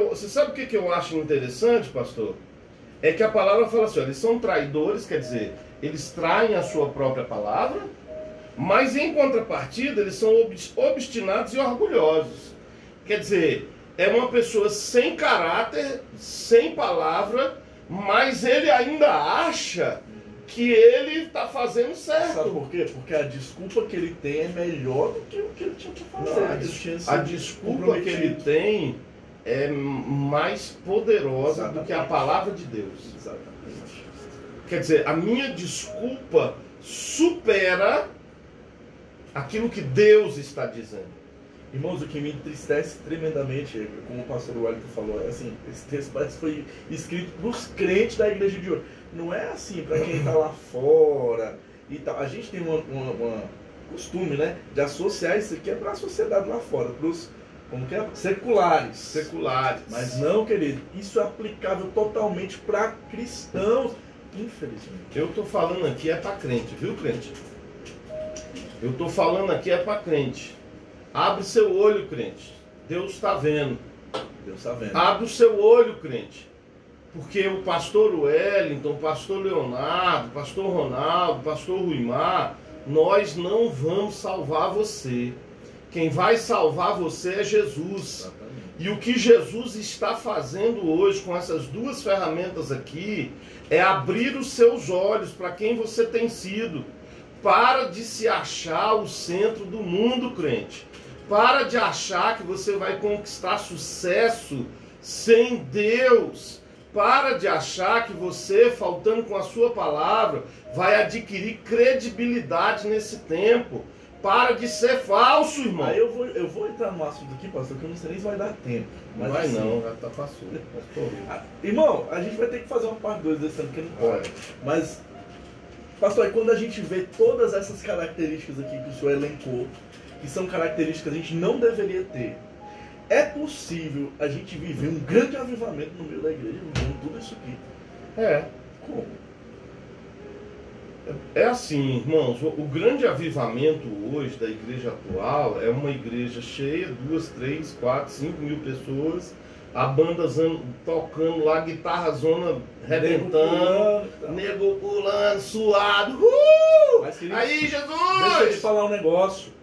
você sabe o que eu acho interessante, pastor? É que a palavra fala assim, ó, eles são traidores, quer dizer, eles traem a sua própria palavra, mas em contrapartida eles são obstinados e orgulhosos. Quer dizer, é uma pessoa sem caráter, sem palavra, mas ele ainda acha que ele está fazendo certo. Sabe por quê? Porque a desculpa que ele tem é melhor do que o que ele tinha que fazer. Não, a desculpa que ele tem é mais poderosa do que a palavra de Deus. Exatamente. Quer dizer, a minha desculpa supera aquilo que Deus está dizendo. Irmãos, o que me entristece tremendamente, como o pastor Wellington falou, é assim, esse texto parece que foi escrito para os crentes da igreja de hoje. Não é assim para quem está lá fora e tal. A gente tem uma costume, né, de associar isso aqui para a sociedade lá fora, para os seculares. Mas não, querido, isso é aplicável totalmente para cristãos, infelizmente. Eu estou falando aqui é para crente, viu, crente? Eu estou falando aqui é para crente. Abre seu olho, crente. Deus está vendo. Deus está vendo. Abre o seu olho, crente. Porque o pastor Wellington, o pastor Leonardo, o pastor Ronaldo, o pastor Ruimar, nós não vamos salvar você. Quem vai salvar você é Jesus. Exatamente. E o que Jesus está fazendo hoje com essas duas ferramentas aqui é abrir os seus olhos para quem você tem sido. Para de se achar o centro do mundo, crente. Para de achar que você vai conquistar sucesso sem Deus. Para de achar que você, faltando com a sua palavra, vai adquirir credibilidade nesse tempo. Para de ser falso, irmão. Aí eu vou entrar no assunto aqui, pastor, que eu não sei nem se vai dar tempo. Mas vai assim, não, já tá passou. Irmão, a gente vai ter que fazer uma parte 2 desse ano, que não pode. Mas, pastor, aí quando a gente vê todas essas características aqui que o senhor elencou, que são características que a gente não deveria ter, é possível a gente viver um grande avivamento no meio da igreja, vivendo tudo isso aqui? Como? É assim, irmãos, o grande avivamento hoje da igreja atual é uma igreja cheia, 2, 3, 4, 5 mil pessoas, a banda tocando lá, guitarra zona rebentando, nego pulando, suado, Mas, querido, aí Jesus! Deixa eu te falar um negócio.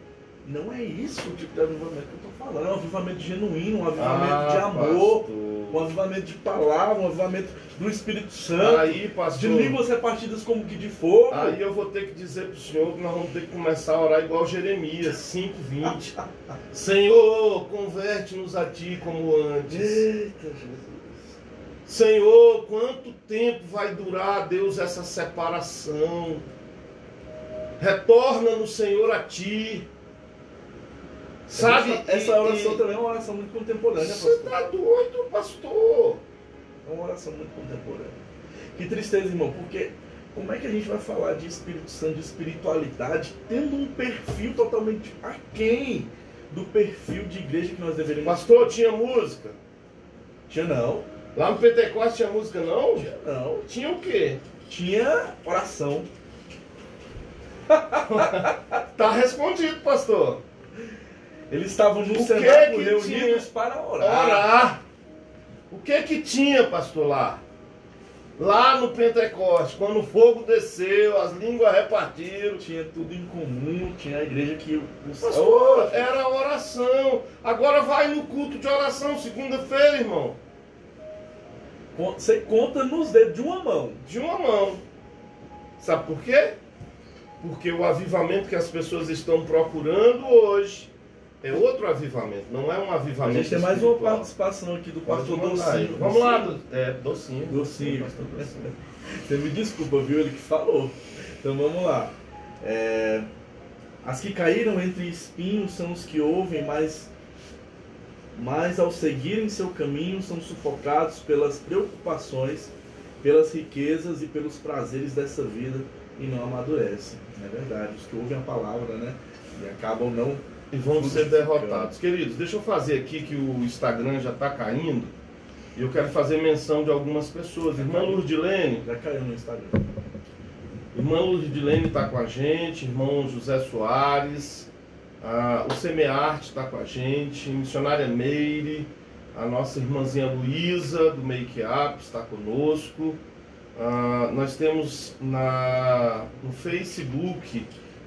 Não é isso o tipo de avivamento que eu estou falando. É um avivamento genuíno, um avivamento de amor, pastor. Um avivamento de palavra, um avivamento do Espírito Santo, aí, pastor, de línguas repartidas como que de fogo. Aí eu vou ter que dizer para o Senhor que nós vamos ter que começar a orar igual Jeremias 5:20. Senhor, converte-nos a Ti como antes. Eita, Jesus. Senhor, quanto tempo vai durar, Deus, essa separação? retorna no Senhor a ti. Sabe? Essa oração também é uma oração muito contemporânea, Você pastor. está doido, pastor? É uma oração muito contemporânea. Que tristeza, irmão, porque como é que a gente vai falar de Espírito Santo, de espiritualidade, tendo um perfil totalmente aquém do perfil de igreja que nós deveríamos... Pastor, tinha música? Tinha não. Lá no Pentecostes tinha música não? Tinha não. Tinha o quê? Tinha oração. Tá respondido, pastor. Eles estavam no O que cenáculo que reunidos tinha? para orar. Orar. O que tinha, pastor, lá? Lá no Pentecostes, quando o fogo desceu, as línguas repartiram. Tinha tudo em comum, tinha a igreja que... Pastor, era oração. Agora vai no culto de oração, segunda-feira, irmão. Você conta nos dedos de uma mão. De uma mão. Sabe por quê? Porque o avivamento que as pessoas estão procurando hoje é outro avivamento, não é um A avivamento gente tem mais uma espiritual. participação aqui do Pode pastor mandar aí. Docinho. Vamos lá, Docinho. Docinho. Pastor Docinho. Você me desculpa, viu? Ele que falou. Então vamos lá. As que caíram entre espinhos são os que ouvem, mas ao seguirem seu caminho são sufocados pelas preocupações, pelas riquezas e pelos prazeres dessa vida e não amadurecem. É verdade. Os que ouvem a palavra, né? E acabam não... E vão ser derrotados. Queridos, deixa eu fazer aqui que o Instagram já está caindo. E eu quero fazer menção de algumas pessoas. Irmã Lurdilene. Já caiu no Instagram. Irmã Lurdilene está com a gente. Irmão José Soares. O Semearte está com a gente. Missionária Meire. A nossa irmãzinha Luísa, do Make Up, está conosco. Nós temos no Facebook...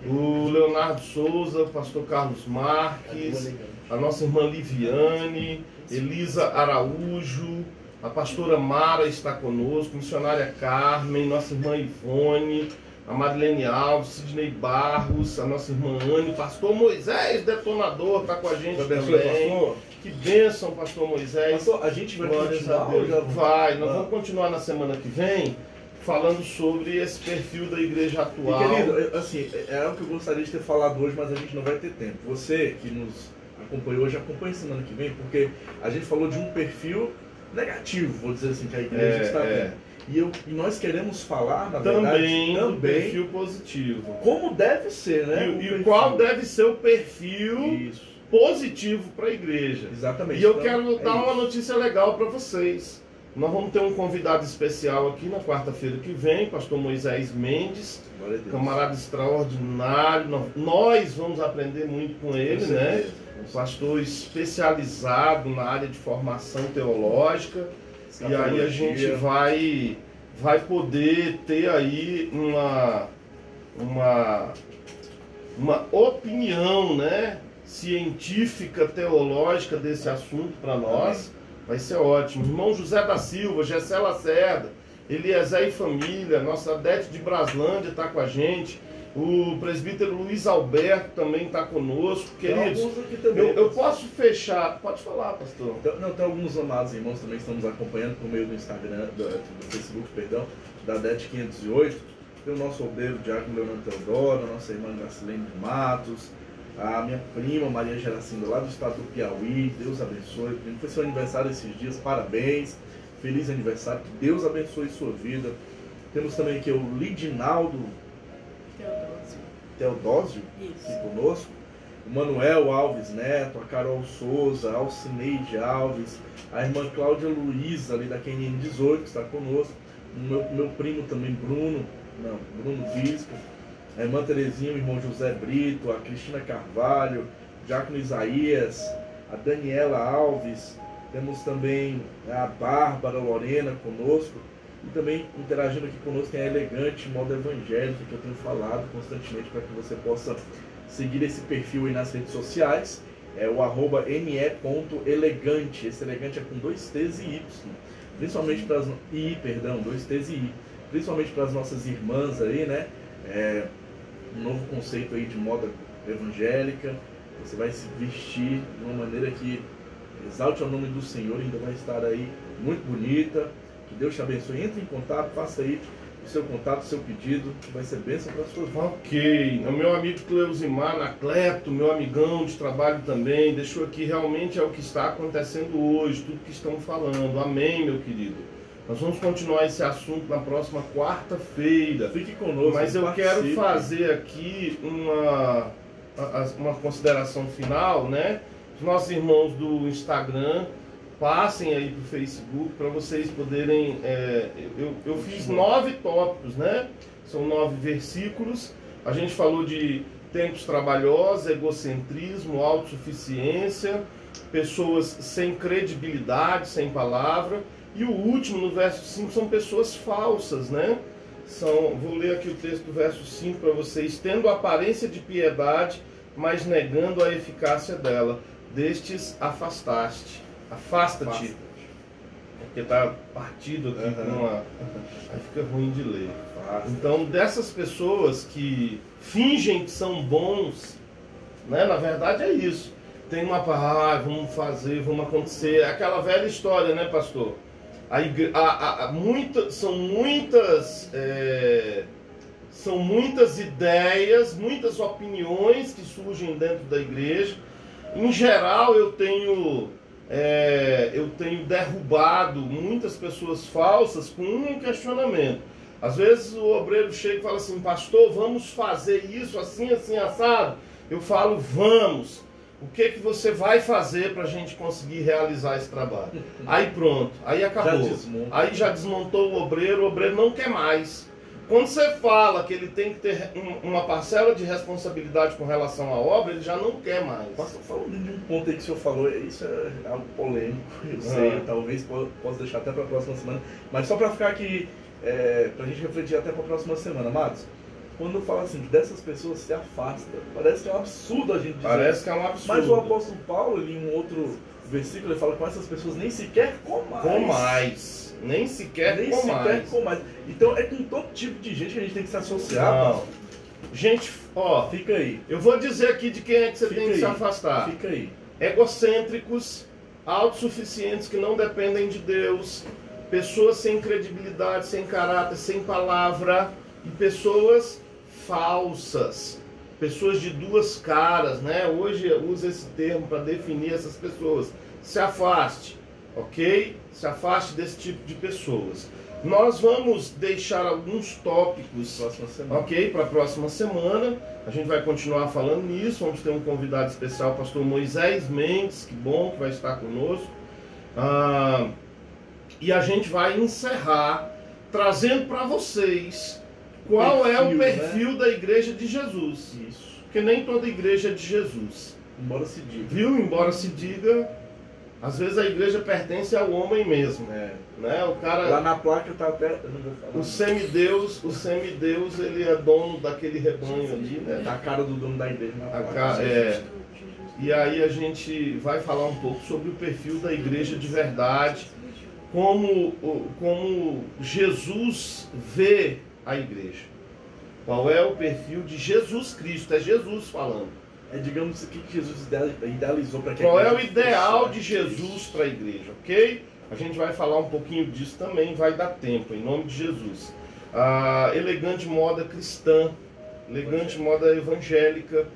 o Leonardo Souza, pastor Carlos Marques, a nossa irmã Liviane, Elisa Araújo, a pastora Mara está conosco, missionária Carmen, nossa irmã Ivone, a Marilene Alves, Sidney Barros, a nossa irmã Anne, pastor Moisés Detonador está com a gente também. Que bênção, pastor Moisés. Pastor, a gente vai Glórias continuar a Deus. ou já Vai, nós vamos continuar na semana que vem, falando sobre esse perfil da igreja atual. E, querido, assim, é algo que eu gostaria de ter falado hoje, mas a gente não vai ter tempo. Você que nos acompanhou hoje, acompanha semana que vem, porque a gente falou de um perfil negativo, vou dizer assim, que a igreja está tendo. E nós queremos falar, na também verdade, do perfil positivo. Como deve ser, né? E qual deve ser o perfil Isso. positivo para a igreja. Exatamente. E eu Então, quero dar uma isso. notícia legal para vocês. Nós vamos ter um convidado especial aqui na quarta-feira que vem, pastor Moisés Mendes, Glória a Deus. camarada extraordinário. Nós vamos aprender muito com ele, Com né? certeza. Um pastor especializado na área de formação teológica. E aí a gente vai poder ter aí uma opinião, né, científica, teológica desse assunto para nós. Vai ser ótimo. Irmão José da Silva, Gessé Lacerda, Eliezer e família, nossa Adete de Braslândia está com a gente. O presbítero Luiz Alberto também está conosco. Queridos, eu posso fechar. Pode falar, pastor. Não, tem alguns amados irmãos também que estamos acompanhando por meio do Instagram, do Facebook, perdão, da DET 508. Tem o nosso obreiro Diácono Leonardo Teodoro, a nossa irmã Gracilene de Matos, a minha prima Maria Geracinda, lá do estado do Piauí. Deus abençoe. Foi seu aniversário esses dias, parabéns. Feliz aniversário, que Deus abençoe sua vida. Temos também aqui o Lidinaldo Teodósio aqui conosco, o Manuel Alves Neto, a Carol Souza, a Alcineide Alves, a irmã Cláudia Luiza, ali da QNN 18, que está conosco, o meu primo também, Bruno Bispo, a irmã Terezinha, o irmão José Brito, a Cristina Carvalho, o Diácono Isaías, a Daniela Alves, temos também a Bárbara Lorena conosco. E também interagindo aqui conosco tem a Elegante Moda Evangélica, que eu tenho falado constantemente para que você possa seguir esse perfil aí nas redes sociais. É o @me.elegante. Esse elegante é com 2 T's e Y. Principalmente para as... 2 T's e I. Principalmente para as nossas irmãs aí, né? Um novo conceito aí de moda evangélica. Você vai se vestir de uma maneira que exalte o nome do Senhor, ainda vai estar aí muito bonita. Que Deus te abençoe. Entre em contato, faça aí o seu contato, seu pedido, que vai ser bênção para a sua vida. Ok, o meu amigo Cleusimar Anacleto, meu amigão de trabalho também, deixou aqui, realmente é o que está acontecendo hoje, tudo que estão falando. Amém, meu querido. Nós vamos continuar esse assunto na próxima quarta-feira. Fique conosco. Mas eu participe. quero fazer aqui uma consideração final, né? Os nossos irmãos do Instagram, passem aí para o Facebook para vocês poderem... eu fiz 9 tópicos, né? São 9 versículos. A gente falou de tempos trabalhosos, egocentrismo, autossuficiência, pessoas sem credibilidade, sem palavra. E o último, no verso 5, são pessoas falsas, né? Vou ler aqui o texto do verso 5 para vocês. Tendo aparência de piedade, mas negando a eficácia dela. Destes afastaste. Afasta-te. Porque está partido aqui com uma... Aí fica ruim de ler. Então, dessas pessoas que fingem que são bons, né? Na verdade é isso. Tem uma palavra, vamos fazer, vamos acontecer. Aquela velha história, né, pastor? São muitas ideias, muitas opiniões que surgem dentro da igreja. Em geral, eu tenho derrubado muitas pessoas falsas com um questionamento. Às vezes o obreiro chega e fala assim: pastor, vamos fazer isso assim, assim, assado. Eu falo: vamos. O que você vai fazer para a gente conseguir realizar esse trabalho? Aí pronto, aí acabou. Aí já desmontou o obreiro não quer mais. Quando você fala que ele tem que ter uma parcela de responsabilidade com relação à obra, ele já não quer mais. Pastor, falando de um ponto aí que o senhor falou, isso é algo polêmico, eu sei, talvez possa deixar até para a próxima semana, mas só para ficar aqui, para a gente refletir até para a próxima semana, Matos. Quando fala assim, dessas pessoas se afasta, parece que é um absurdo a gente dizer. Parece que é um absurdo. Mas o apóstolo Paulo, em um outro versículo, ele fala com essas pessoas nem sequer com mais. Nem sequer com mais. Então é com todo tipo de gente que a gente tem que se associar. Não. Gente, ó, fica aí. Eu vou dizer aqui de quem é que você tem que se afastar. Fica aí. Egocêntricos, autossuficientes que não dependem de Deus, pessoas sem credibilidade, sem caráter, sem palavra, e pessoas falsas, pessoas de duas caras, né? Hoje usa esse termo para definir essas pessoas. Se afaste, ok? Se afaste desse tipo de pessoas. Nós vamos deixar alguns tópicos, ok, para a próxima semana. A gente vai continuar falando nisso. Vamos ter um convidado especial, o pastor Moisés Mendes, que bom que vai estar conosco. E a gente vai encerrar trazendo para vocês qual é o perfil, né, da igreja de Jesus. Isso. Porque nem toda igreja é de Jesus. Embora se diga. Viu? Embora se diga, às vezes a igreja pertence ao homem mesmo. Né? O cara, lá na placa tá até... Eu não vou falar. O semideus, ele é dono daquele rebanho ali, né? Tá a cara do dono da igreja na placa. E aí a gente vai falar um pouco sobre o perfil da igreja de verdade, como Jesus vê a igreja. Qual é o perfil de Jesus Cristo? É Jesus falando. Digamos, o que Jesus idealizou para que Qual é o ideal de Jesus para a igreja, ok? A gente vai falar um pouquinho disso também, vai dar tempo, em nome de Jesus. Elegante moda cristã, elegante moda evangélica,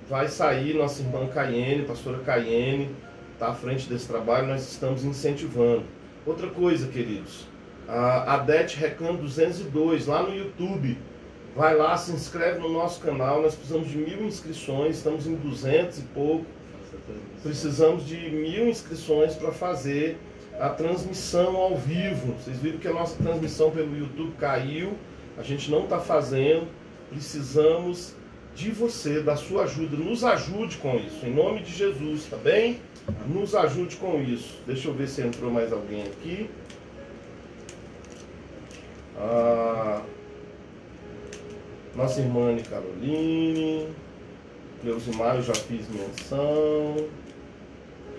vai sair nossa irmã Caiene, pastora Caiene, está à frente desse trabalho, nós estamos incentivando. Outra coisa, queridos, a Adete Recan 202, lá no YouTube. Vai lá, se inscreve no nosso canal, nós precisamos de 1000 inscrições, estamos em 200 e pouco. Precisamos de 1000 inscrições para fazer a transmissão ao vivo. Vocês viram que a nossa transmissão pelo YouTube caiu, a gente não está fazendo. Precisamos de você, da sua ajuda. Nos ajude com isso, em nome de Jesus, tá bem? Nos ajude com isso. Deixa eu ver se entrou mais alguém aqui. Nossa irmã Anne Caroline, Cleusimar, eu já fiz menção.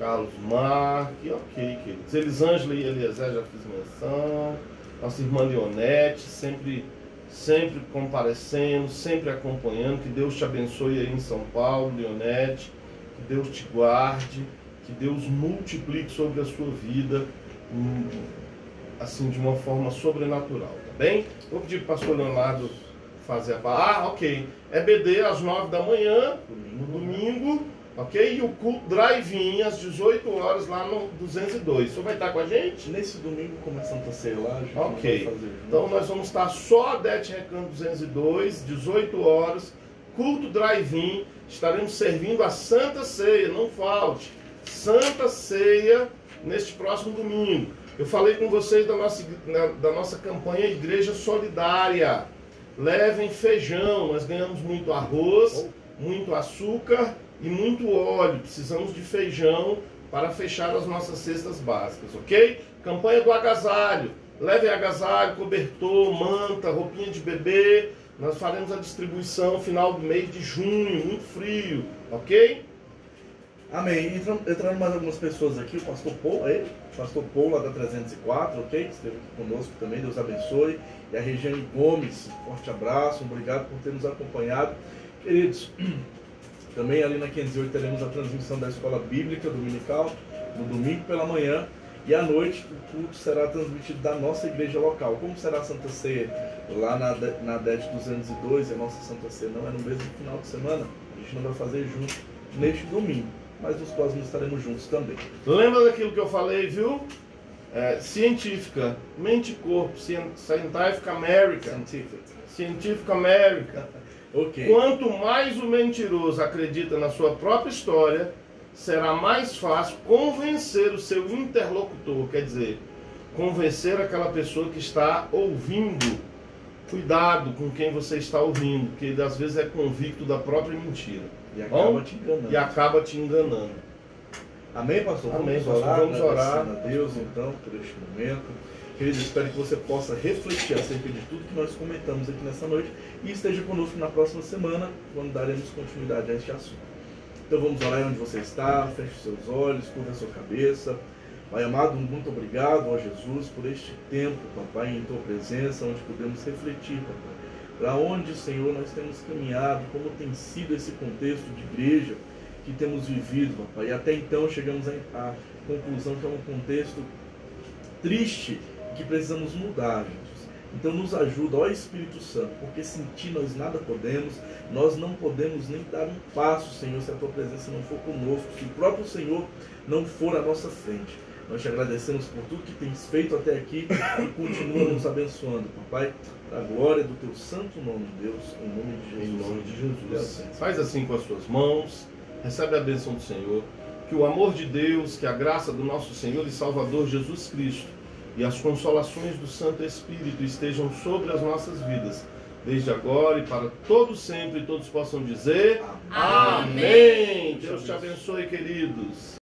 Carlos Marque, ok, queridos. Elisângela e Eliezer, já fiz menção. Nossa irmã Leonete, sempre comparecendo, sempre acompanhando. Que Deus te abençoe aí em São Paulo, Leonete. Que Deus te guarde, que Deus multiplique sobre a sua vida, assim, de uma forma sobrenatural. Tá? bem? Vou pedir para o pastor Leonardo fazer a palavra. Ah, ok. EBD às 9 da manhã, no domingo, ok? E o culto drive-in às 18 horas lá no 202. O senhor vai estar com a gente? Nesse domingo, como é Santa Ceia lá, a gente ok. vai fazer. Então nós vamos estar só a Dete Recanto 202, 18 horas, culto drive-in. Estaremos servindo a Santa Ceia, não falte. Santa Ceia neste próximo domingo. Eu falei com vocês da nossa campanha Igreja Solidária. Levem feijão, nós ganhamos muito arroz, muito açúcar e muito óleo. Precisamos de feijão para fechar as nossas cestas básicas, ok? Campanha do agasalho. Levem agasalho, cobertor, manta, roupinha de bebê. Nós faremos a distribuição final do mês de junho, muito frio, ok? Amém. Entrando mais algumas pessoas aqui, o pastor Paul lá da 304, ok? Que esteve aqui conosco também, Deus abençoe. E a Regiane Gomes, forte abraço, obrigado por ter nos acompanhado. Queridos, também ali na 508 teremos a transmissão da Escola Bíblica Dominical, no domingo pela manhã. E à noite o culto será transmitido da nossa igreja local. Como será a Santa Ceia? Lá na DET 202, a nossa Santa Ceia não é no mesmo final de semana. A gente não vai fazer junto neste domingo, mas nos próximos estaremos juntos também. Lembra daquilo que eu falei, viu? Científica, mente e corpo, Scientific American. Scientific American. Ok. Quanto mais o mentiroso acredita na sua própria história, será mais fácil convencer o seu interlocutor, quer dizer, convencer aquela pessoa que está ouvindo. Cuidado com quem você está ouvindo, porque ele às vezes é convicto da própria mentira. E acaba te enganando. E acaba te enganando. Amém, pastor? Amém, vamos pastor. orar, Vamos orar. a Deus, então, por este momento. Queridos, espero que você possa refletir acerca de tudo que nós comentamos aqui nessa noite e esteja conosco na próxima semana, quando daremos continuidade a este assunto. Então vamos orar onde você está, feche os seus olhos, curva a sua cabeça. Pai amado, muito obrigado, ó Jesus, por este tempo, papai, em tua presença, onde podemos refletir, papai. Para onde, Senhor, nós temos caminhado, como tem sido esse contexto de igreja que temos vivido, papai. E até então chegamos à conclusão que é um contexto triste e que precisamos mudar, Jesus. Então nos ajuda, ó Espírito Santo, porque sem ti nós nada podemos, nós não podemos nem dar um passo, Senhor, se a tua presença não for conosco, se o próprio Senhor não for à nossa frente. Nós te agradecemos por tudo que tens feito até aqui e continua nos abençoando, papai, para a glória do teu santo nome, Deus, em nome de Jesus. Em nome de Jesus. Faz assim com as suas mãos, recebe a bênção do Senhor, que o amor de Deus, que a graça do nosso Senhor e Salvador Jesus Cristo e as consolações do Santo Espírito estejam sobre as nossas vidas, desde agora e para todos sempre, e todos possam dizer amém. Deus te abençoe, queridos.